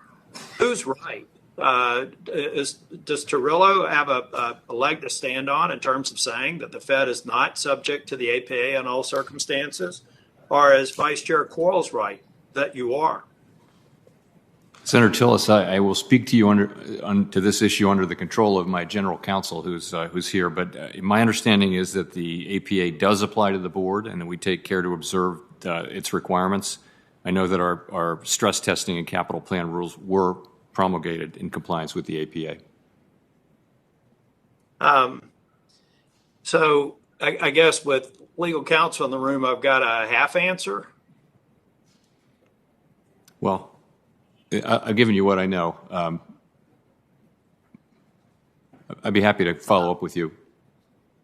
who's right? Does Tarullo have a leg to stand on in terms of saying that the Fed is not subject to the APA in all circumstances? Or is Vice Chair Quarles right that you are? Senator Tillis, I will speak to you to this issue under the control of my general counsel, who's here. But my understanding is that the APA does apply to the board, and that we take care to observe its requirements. I know that our stress testing and capital plan rules were promulgated in compliance with the APA. So I guess with legal counsel in the room, I've got a half answer. Well, I've given you what I know. I'd be happy to follow up with you.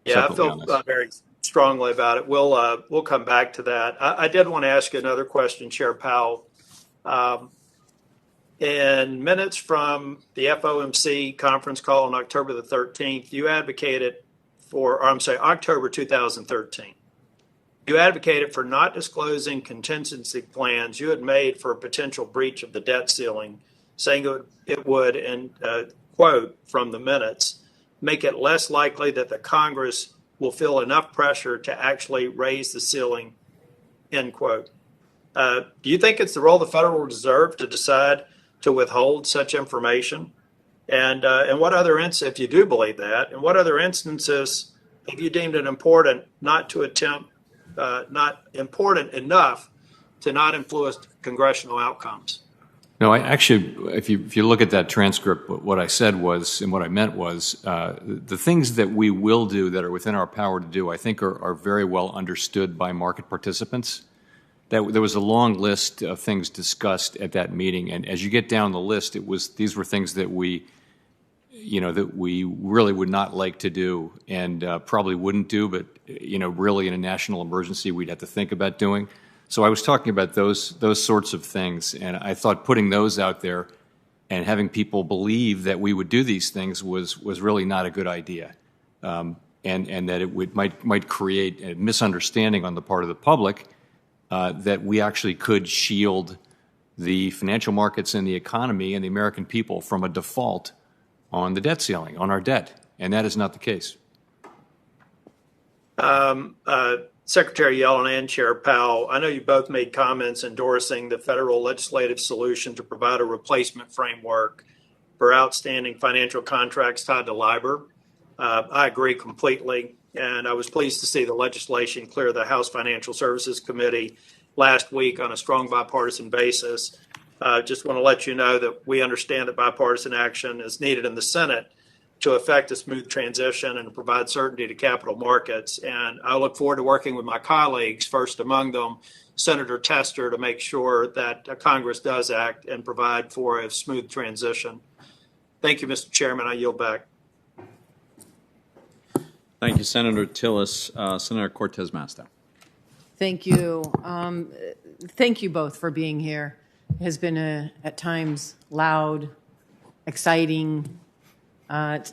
Yeah, I feel very strongly about it. We'll come back to that. I did want to ask you another question, Chair Powell. In minutes from the FOMC conference call on October the 13th, you advocated October 2013. You advocated for not disclosing contingency plans you had made for a potential breach of the debt ceiling, saying it would, and quote from the minutes, make it less likely that the Congress will feel enough pressure to actually raise the ceiling, end quote. Do you think it's the role of the Federal Reserve to decide to withhold such information? And what other instances, if you do believe that, and what other instances have you deemed it important not important enough to not influence congressional outcomes? No, I actually, if you look at that transcript, what I said was, and what I meant was, the things that we will do that are within our power to do, I think are very well understood by market participants. There was a long list of things discussed at that meeting, and as you get down the list, these were things that we really would not like to do, and probably wouldn't do, but really in a national emergency we'd have to think about doing. So I was talking about those sorts of things, and I thought putting those out there and having people believe that we would do these things was really not a good idea, and that it might create a misunderstanding on the part of the public that we actually could shield the financial markets and the economy and the American people from a default on the debt ceiling, on our debt, and that is not the case. Secretary Yellen and Chair Powell, I know you both made comments endorsing the federal legislative solution to provide a replacement framework for outstanding financial contracts tied to LIBOR. I agree completely, and I was pleased to see the legislation clear the House Financial Services Committee last week on a strong bipartisan basis. Just want to let you know that we understand that bipartisan action is needed in the Senate to effect a smooth transition and provide certainty to capital markets. And I look forward to working with my colleagues, first among them, Senator Tester, to make sure that Congress does act and provide for a smooth transition. Thank you, Mr. Chairman. I yield back. Thank you, Senator Tillis. Senator Cortez Masto. Thank you. Thank you both for being here. It has been at times loud, exciting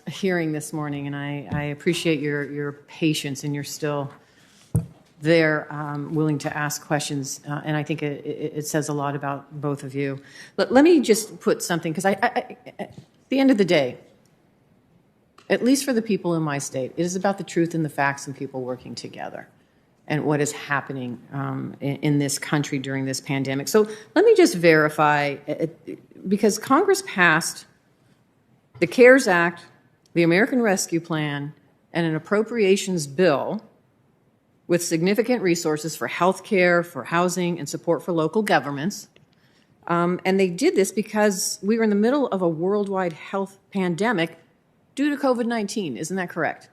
hearing this morning, and I appreciate your patience, and you're still there, willing to ask questions, and I think it says a lot about both of you. Let me just put something, because at the end of the day, at least for the people in my state, it is about the truth and the facts and people working together and what is happening in this country during this pandemic. So let me just verify, because Congress passed the CARES Act, the American Rescue Plan, and an appropriations bill with significant resources for health care, for housing, and support for local governments. And they did this because we were in the middle of a worldwide health pandemic due to COVID-19. Isn't that correct?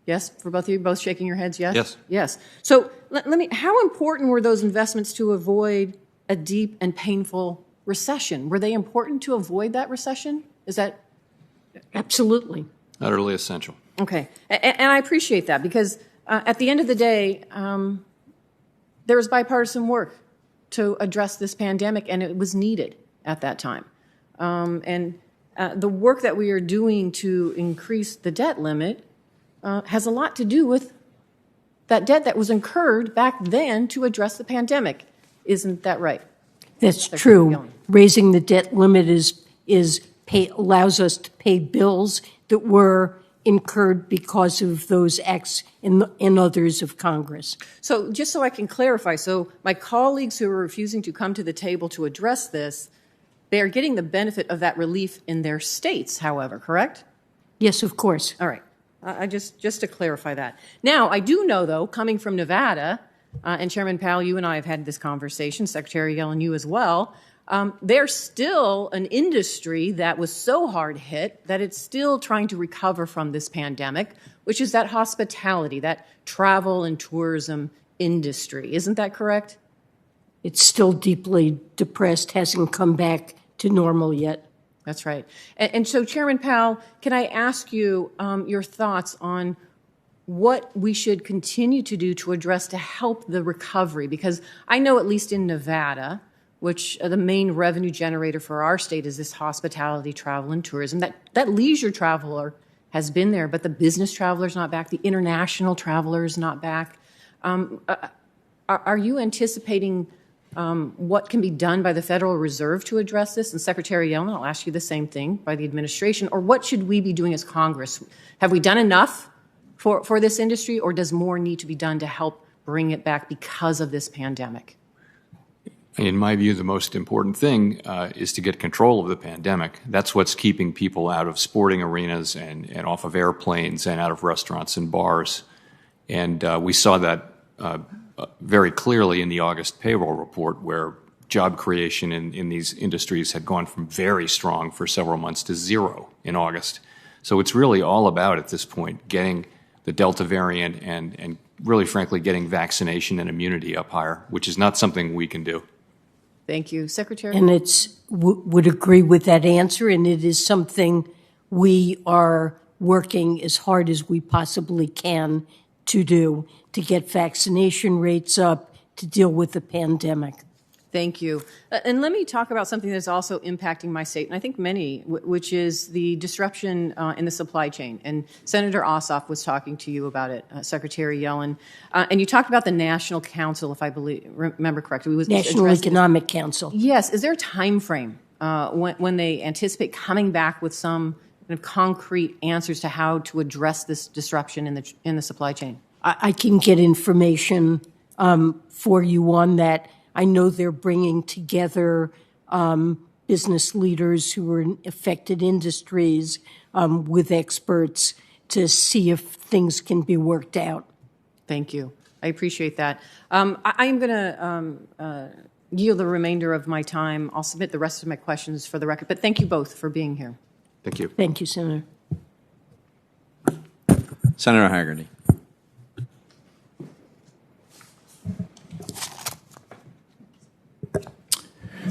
Yes, for both of you, both shaking your heads, yes? Yes. Yes. So let me, how important were those investments to avoid a deep and painful recession? Were they important to avoid that recession? Is that? Absolutely. Utterly essential. Okay. And I appreciate that, because at the end of the day, there was bipartisan work to address this pandemic, and it was needed at that time. And the work that we are doing to increase the debt limit has a lot to do with that debt that was incurred back then to address the pandemic. Isn't that right? That's true. Raising the debt limit is allows us to pay bills that were incurred because of those acts and others of Congress. So just so I can clarify, so my colleagues who are refusing to come to the table to address this, they are getting the benefit of that relief in their states, however, correct? Yes, of course. All right. I just to clarify that. Now, I do know, though, coming from Nevada, and Chairman Powell, you and I have had this conversation, Secretary Yellen, you as well, there's still an industry that was so hard hit that it's still trying to recover from this pandemic, which is that hospitality, that travel and tourism industry. Isn't that correct? It's still deeply depressed, hasn't come back to normal yet. That's right. And so, Chairman Powell, can I ask you your thoughts on what we should continue to do to address to help the recovery? Because I know, at least in Nevada, which the main revenue generator for our state is this hospitality, travel, and tourism, that leisure traveler has been there, but the business traveler's not back, the international traveler's not back. Are you anticipating what can be done by the Federal Reserve to address this? And Secretary Yellen, I'll ask you the same thing, by the administration, or what should we be doing as Congress? Have we done enough for this industry, or does more need to be done to help bring it back because of this pandemic? In my view, the most important thing is to get control of the pandemic. That's what's keeping people out of sporting arenas and off of airplanes and out of restaurants and bars. And we saw that very clearly in the August payroll report, where job creation in these industries had gone from very strong for several months to zero in August. So it's really all about, at this point, getting the Delta variant and really, frankly, getting vaccination and immunity up higher, which is not something we can do. Thank you. Secretary? And would agree with that answer, and it is something we are working as hard as we possibly can to do, to get vaccination rates up, to deal with the pandemic. Thank you. And let me talk about something that's also impacting my state, and I think many, which is the disruption in the supply chain. And Senator Ossoff was talking to you about it, Secretary Yellen. And you talked about the National Council, if I remember correctly. National Economic Council. Yes. Is there a time frame when they anticipate coming back with some kind of concrete answers to how to address this disruption in the supply chain? I can get information for you on that. I know they're bringing together business leaders who are in affected industries with experts to see if things can be worked out. Thank you. I appreciate that. I am going to yield the remainder of my time. I'll submit the rest of my questions for the record, but thank you both for being here. Thank you. Thank you, Senator. Senator Haggerty.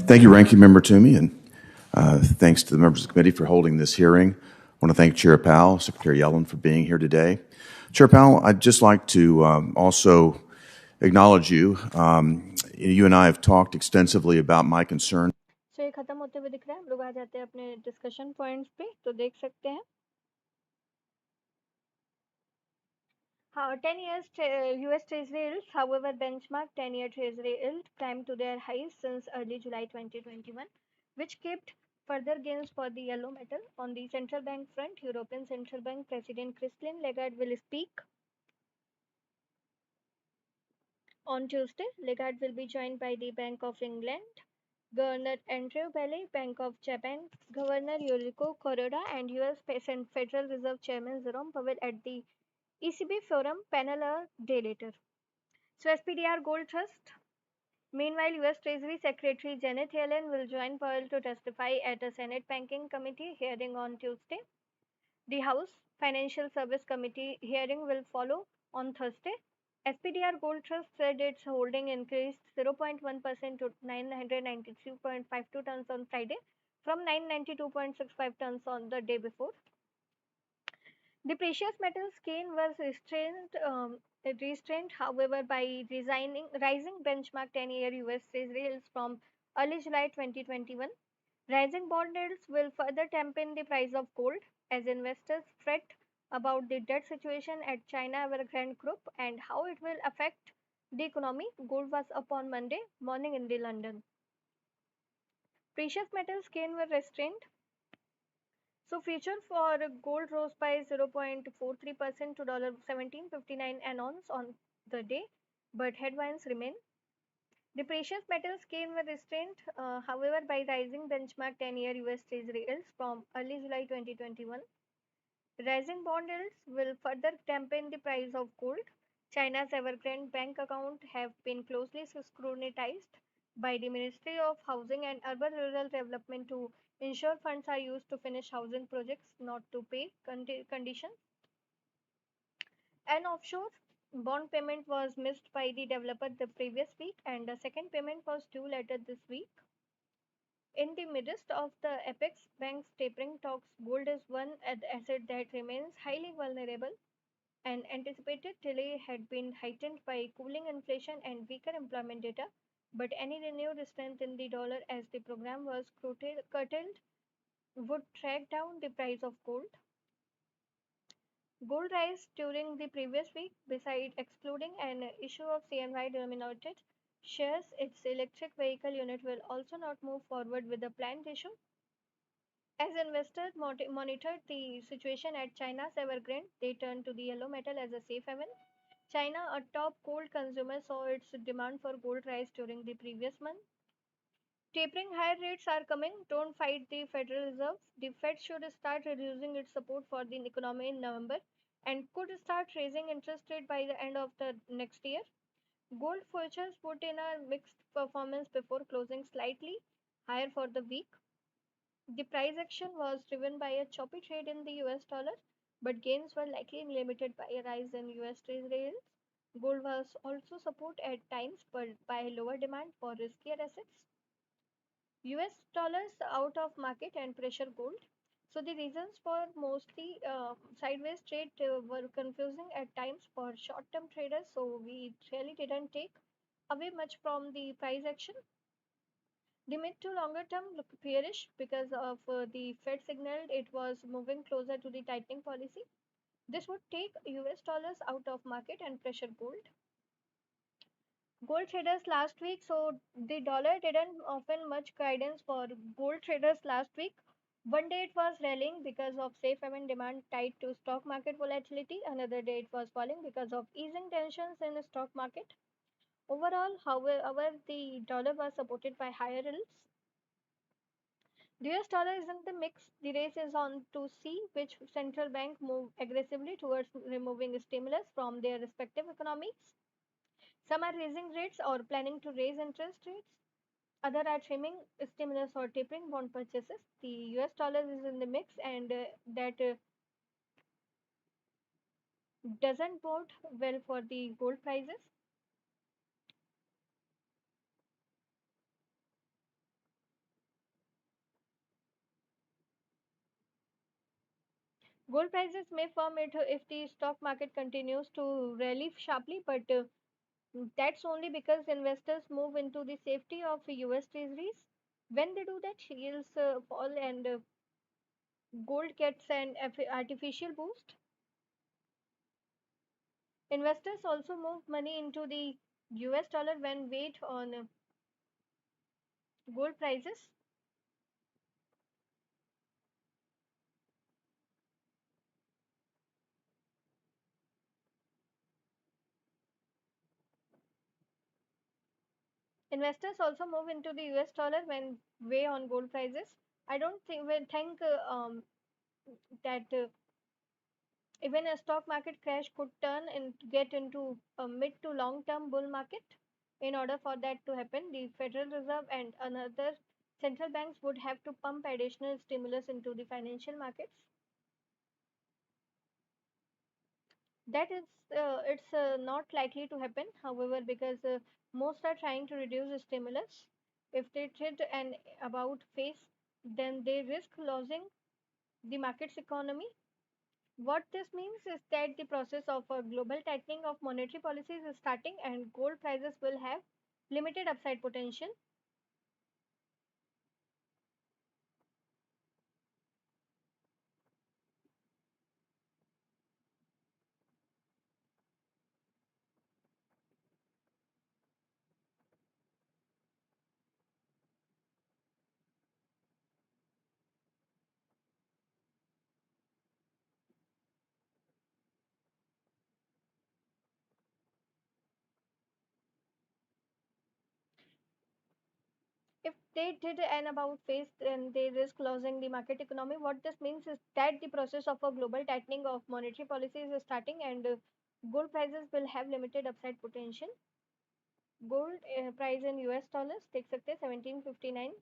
Thank you, Ranking Member Toomey, and thanks to the members of the committee for holding this hearing. I want to thank Chair Powell, Secretary Yellen for being here today. Chair Powell, I'd just like to also acknowledge you. You and I have talked extensively about my concern. So ये खत्म होते हुए दिख रहा है, हम लोग आ जाते हैं अपने डिस्कशन पॉइंट्स पे, तो देख सकते हैं। हाँ, 10 years US Treasury yields, however, benchmark 10-year Treasury yield climbed to their highs since early July 2021, which kept further gains for the yellow metal. On the central bank front, European Central Bank President Christine Lagarde will speak on Tuesday. Lagarde will be joined by the Bank of England Governor Andrew Bailey, Bank of Japan Governor Yuriko Kuroda, and US Federal Reserve Chairman Jerome Powell at the ECB Forum panel a day later. So SPDR Gold Trust. Meanwhile, US Treasury Secretary Janet Yellen will join Powell to testify at a Senate Banking Committee hearing on Tuesday. The House Financial Service Committee hearing will follow on Thursday. SPDR Gold Trust said its holding increased 0.1% to 993.52 tons on Friday from 992.65 tons on the day before. The precious metals gain was restrained, however, by rising benchmark 10-year US Treasury yields from early July 2021. Rising bond yields will further dampen the price of gold as investors fret about the debt situation at China Evergrande Group and how it will affect the economy. Gold was up on Monday morning in the London. Precious metals gain were restrained So future for gold rose by 0.43% to $17.59 an ounce on the day, but headwinds remain. The precious metals came with restraint, however, by rising benchmark 10-year US Treasury yields from early July 2021. Rising bond yields will further dampen the price of gold. China's Evergrande bank account have been closely scrutinized by the Ministry of Housing and Urban Rural Development to ensure funds are used to finish housing projects, not to pay conditions. An offshore bond payment was missed by the developer the previous week, and the second payment was due later this week. In the midst of the apex bank's tapering talks, gold is one asset that remains highly vulnerable. An anticipated delay had been heightened by cooling inflation and weaker employment data, but any renewed strength in the dollar as the program was curtailed would track down the price of gold. Gold rise during the previous week, beside excluding an issue of CNY denominated shares, its electric vehicle unit will also not move forward with the planned issue. As investors monitored the situation at China's Evergrande, they turned to the yellow metal as a safe haven. China, a top gold consumer, saw its demand for gold rise during the previous month. Tapering higher rates are coming. Don't fight the Federal Reserve. The Fed should start reducing its support for the economy in November and could start raising interest rate by the end of the next year. Gold futures put in a mixed performance before closing slightly higher for the week. The price action was driven by a choppy trade in the US dollar, but gains were likely limited by a rise in US Treasury yields. Gold was also supported at times but by lower demand for riskier assets. US dollars out of market and pressure gold. So the reasons for mostly sideways trade were confusing at times for short-term traders. So we really didn't take away much from the price action. The mid to longer term look bearish because of the Fed signaled it was moving closer to the tightening policy. This would take US dollars out of market and pressure gold. Gold traders last week, so the dollar didn't offer much guidance for gold traders last week. One day it was rallying because of safe haven demand tied to stock market volatility. Another day it was falling because of easing tensions in the stock market. Overall, however, the dollar was supported by higher yields. The US dollar is in the mix. The race is on to see which central bank move aggressively towards removing stimulus from their respective economies. Some are raising rates or planning to raise interest rates. Others are trimming stimulus or tapering bond purchases. The US dollar is in the mix, and that doesn't bode well for the gold prices. Gold prices may firm it if the stock market continues to rally sharply, but that's only because investors move into the safety of US treasuries. When they do that, yields fall and gold gets an artificial boost. Investors also move money into the US dollar when weight on gold prices. Investors also move into the US dollar when weigh on gold prices. I don't think that even a stock market crash could turn and get into a mid to long term bull market. In order for that to happen, the Federal Reserve and another central banks would have to pump additional stimulus into the financial markets. That is, it's not likely to happen, however, because most are trying to reduce stimulus. If they treat an about phase, then they risk losing the market's economy. What this means is that the process of a global tightening of monetary policies is starting, and gold prices will have limited upside potential. they did an about face and they risk losing the market economy. What this means is that the process of a global tightening of monetary policies is starting, and gold prices will have limited upside potential. Gold price in US dollars देख सकते हैं 1759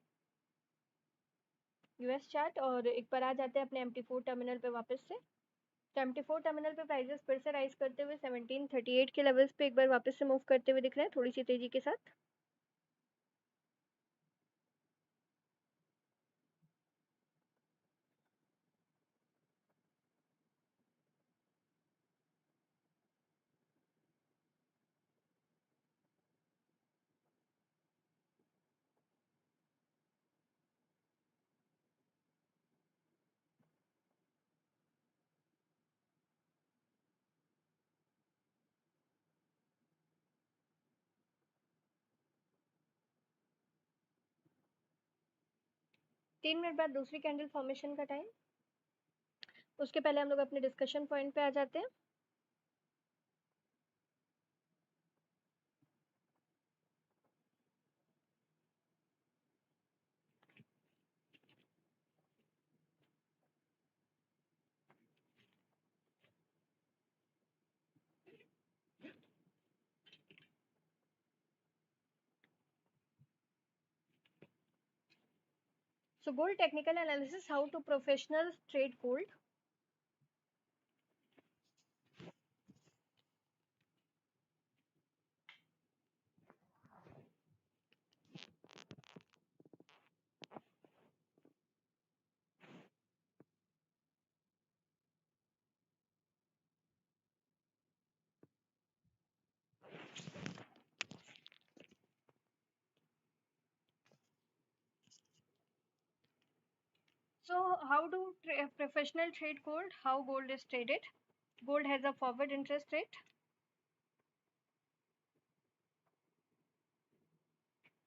US chart. और एक बार आ जाते हैं अपने MT4 terminal पे वापस से। तो MT4 टर्मिनल पे प्राइसेस फिर से राइज करते हुए 1738 के लेवल्स पे एक बार वापस से मूव करते हुए दिख रहे हैं थोड़ी सी तेजी के साथ। तीन मिनट बाद दूसरी कैंडल फॉर्मेशन का टाइम। उसके पहले हम लोग अपने डिस्कशन पॉइंट पे आ जाते हैं। So gold technical analysis, how to professionals trade gold. So how do professional trade gold? How gold is traded? Gold has a forward interest rate.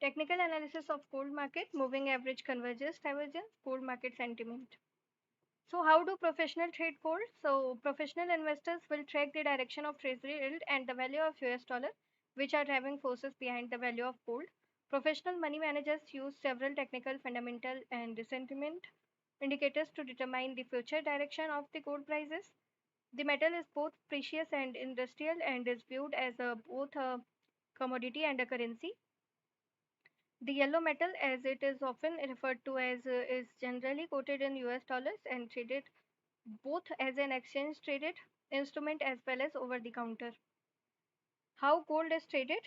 Technical analysis of gold market, moving average convergence, divergence, gold market sentiment. So how do professional trade gold? So professional investors will track the direction of treasury yield and the value of US dollar, which are driving forces behind the value of gold. Professional money managers use several technical, fundamental, and sentiment indicators to determine the future direction of the gold prices. The metal is both precious and industrial and is viewed as both a commodity and a currency. The yellow metal, as it is often referred to as, is generally quoted in US dollars and traded both as an exchange traded instrument as well as over the counter. How gold is traded?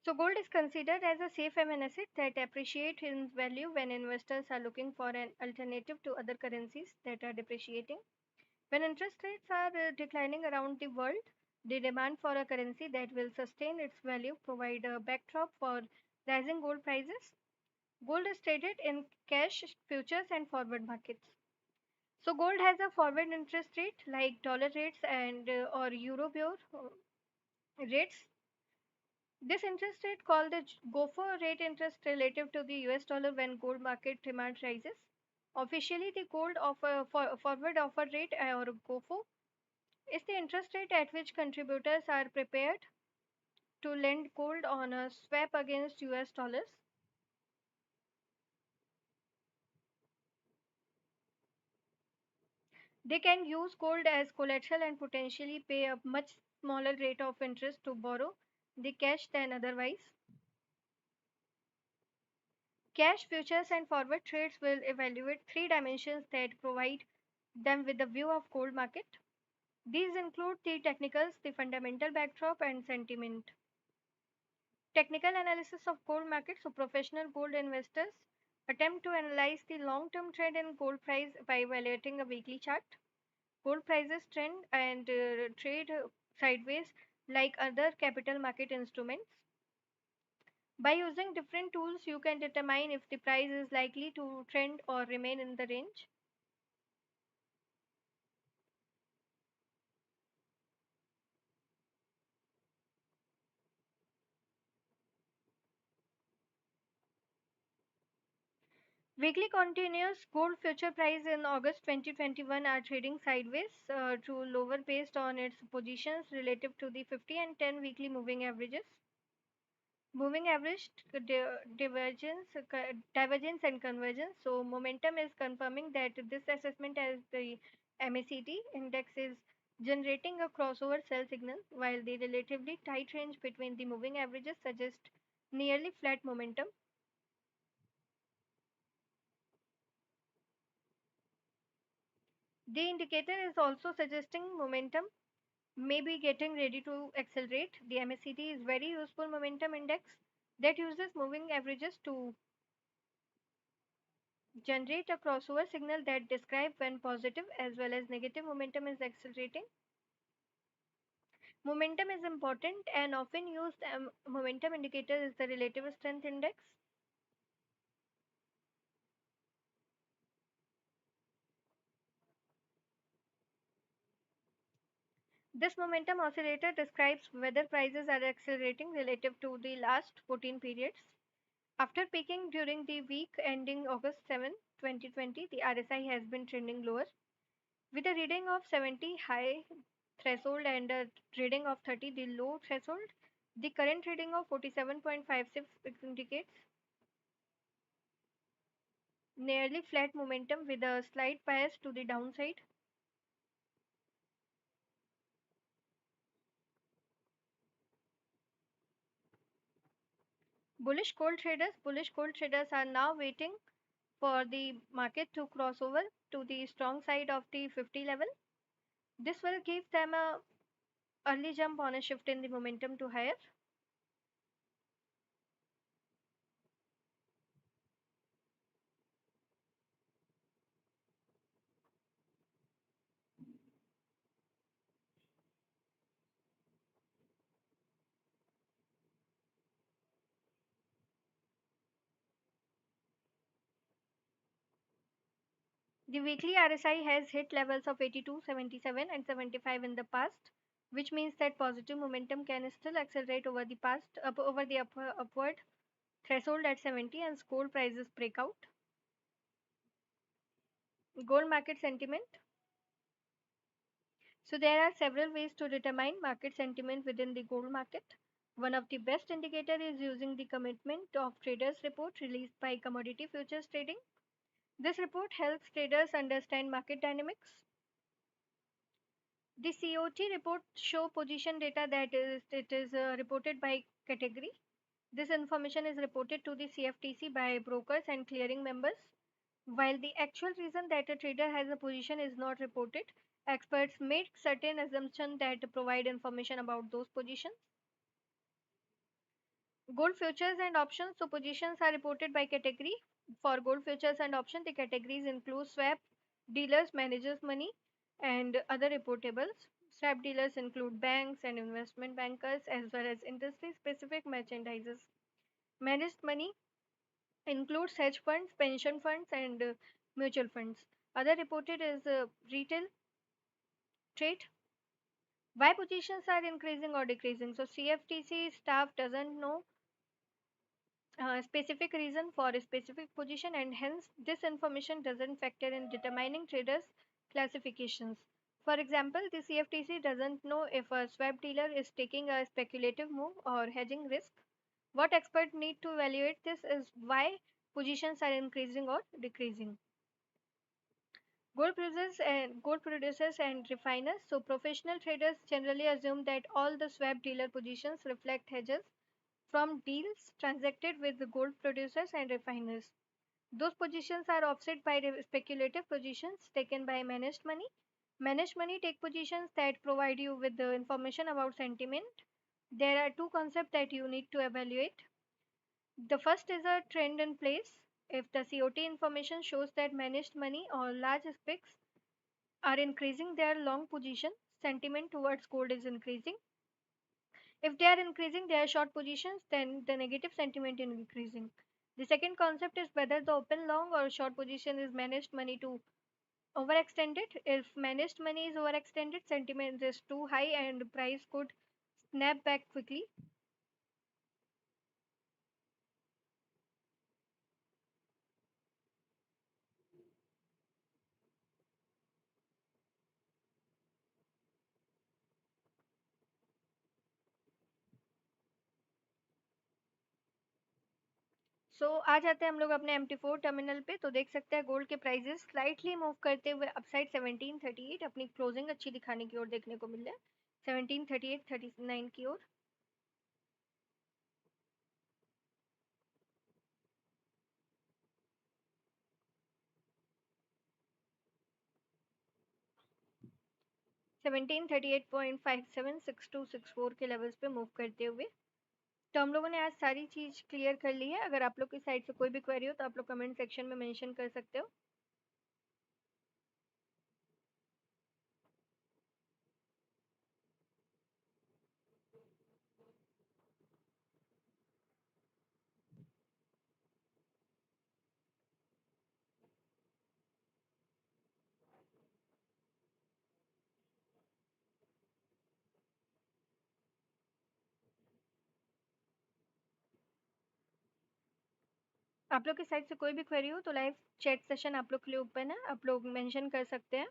So gold is considered as a safe haven asset that appreciates in value when investors are looking for an alternative to other currencies that are depreciating. When interest rates are declining around the world, the demand for a currency that will sustain its value provide a backdrop for rising gold prices. Gold is traded in cash, futures, and forward markets. So gold has a forward interest rate like dollar rates and or euro rates. This interest rate called the GOFO rate interest relative to the US dollar when gold market demand rises. Officially, the gold forward offer rate or GOFO is the interest rate at which contributors are prepared to lend gold on a swap against US dollars. They can use gold as collateral and potentially pay a much smaller rate of interest to borrow the cash than otherwise. Cash futures and forward trades will evaluate three dimensions that provide them with a view of gold market. These include the technicals, the fundamental backdrop, and sentiment. Technical analysis of gold market. So professional gold investors attempt to analyze the long-term trend in gold price by evaluating a weekly chart. Gold prices trend and trade sideways like other capital market instruments. By using different tools, you can determine if the price is likely to trend or remain in the range. Weekly continuous gold future price in August 2021 are trading sideways to lower based on its positions relative to the 50 and 10 weekly moving averages. Moving average divergence and convergence. So momentum is confirming that this assessment as the MACD index is generating a crossover sell signal, while the relatively tight range between the moving averages suggests nearly flat momentum. The indicator is also suggesting momentum may be getting ready to accelerate. The MACD is very useful momentum index that uses moving averages to generate a crossover signal that describe when positive as well as negative momentum is accelerating. Momentum is important and often used momentum indicator is the relative strength index. This momentum oscillator describes whether prices are accelerating relative to the last 14 periods. After peaking during the week ending August 7, 2020, the RSI has been trending lower with a reading of 70 high threshold and a reading of 30 the low threshold. The current reading of 47.56 indicates nearly flat momentum with a slight bias to the downside. Bullish gold traders are now waiting for the market to cross over to the strong side of the 50 level. This will give them a early jump on a shift in the momentum to higher. The weekly RSI has hit levels of 82, 77 and 75 in the past, which means that positive momentum can still accelerate over the upward threshold at 70 and gold prices break out. Gold market sentiment. So there are several ways to determine market sentiment within the gold market. One of the best indicator is using the commitment of traders report released by Commodity Futures Trading. This report helps traders understand market dynamics. The COT report show position data that is reported by category. This information is reported to the CFTC by brokers and clearing members. While the actual reason that a trader has a position is not reported, experts make certain assumptions that provide information about those positions. Gold futures and options. So positions are reported by category. For gold futures and options, the categories include swap dealers, managers money, and other reportables. Swap dealers include banks and investment bankers as well as industry specific merchandisers. Managed money includes hedge funds, pension funds, and mutual funds. Other reported is retail trade. Why positions are increasing or decreasing? So CFTC staff doesn't know specific reason for a specific position, and hence this information doesn't factor in determining traders classifications. For example, the CFTC doesn't know if a swap dealer is taking a speculative move or hedging risk. What experts need to evaluate this is why positions are increasing or decreasing. Gold producers and refiners. So professional traders generally assume that all the swap dealer positions reflect hedges from deals transacted with the gold producers and refiners. Those positions are offset by speculative positions taken by managed money. Managed money take positions that provide you with the information about sentiment. There are two concepts that you need to evaluate. The first is a trend in place. If the COT information shows that managed money or large specs are increasing their long position, sentiment towards gold is increasing. If they are increasing their short positions, then the negative sentiment is increasing. The second concept is whether the open long or short position is managed money to overextended. If managed money is overextended, sentiment is too high and price could snap back quickly. सो आ जाते हैं हम लोग अपने MT4 terminal पे। तो देख सकते हैं गोल्ड के प्राइजेस स्लाइटली मूव करते हुए अपसाइड 1738 अपनी क्लोजिंग अच्छी दिखाने की ओर देखने को मिल रहा है, 1738 39 की ओर। सेवनटीन 38.576264 के लेवल्स पे मूव करते हुए। तो हम लोगों ने आज सारी चीज क्लियर कर ली है। अगर आप लोग की साइड से कोई भी क्वेरी हो तो आप लोग कमेंट सेक्शन में मेंशन कर सकते हो। आप लोग की साइड से कोई भी क्वेरी हो तो लाइव चैट सेशन आप लोग के लिए ओपन है, आप लोग मेंशन कर सकते हैं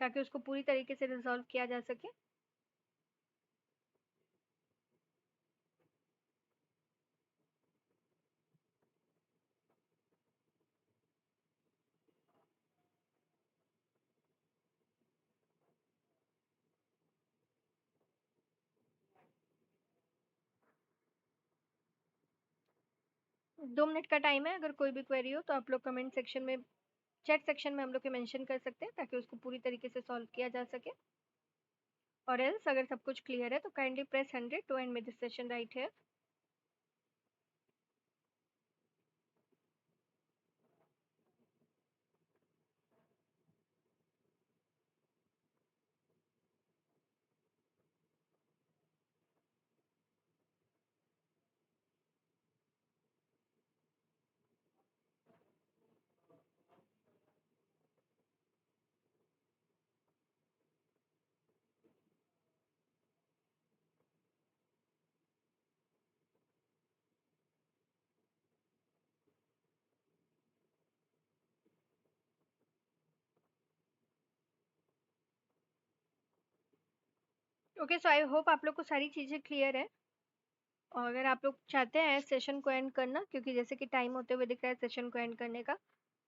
ताकि उसको पूरी तरीके से रिजॉल्व किया जा सके। 2 मिनट का टाइम है। अगर कोई भी क्वेरी हो तो आप लोग कमेंट सेक्शन में, चैट सेक्शन में हम लोग के मेंशन कर सकते हैं ताकि उसको पूरी तरीके से सॉल्व किया जा सके। और एल्स अगर सब कुछ क्लियर है तो काइंडली प्रेस 100 टू एंड में this session right here. Okay, so I hope आप लोग को सारी चीज़ें क्लियर है। और अगर आप लोग चाहते हैं सेशन को एंड करना, क्योंकि जैसे कि टाइम होते हुए दिख रहा है सेशन को एंड करने का,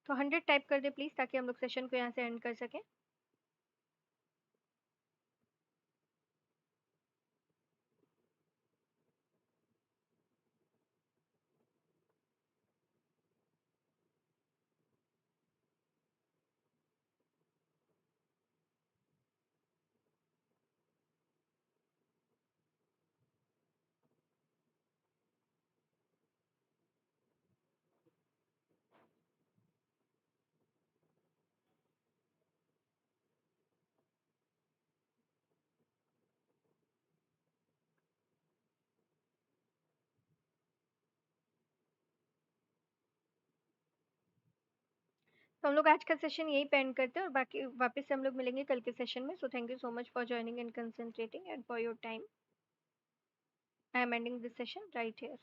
तो 100 टाइप कर दे प्लीज़ ताकि हम लोग सेशन को यहाँ से एंड कर सकें। तो हम लोग आज का सेशन यही पे एंड करते हैं और बाकी वापस से हम लोग मिलेंगे कल के सेशन में। So thank you so much for joining and concentrating and for your time. I am ending this session right here.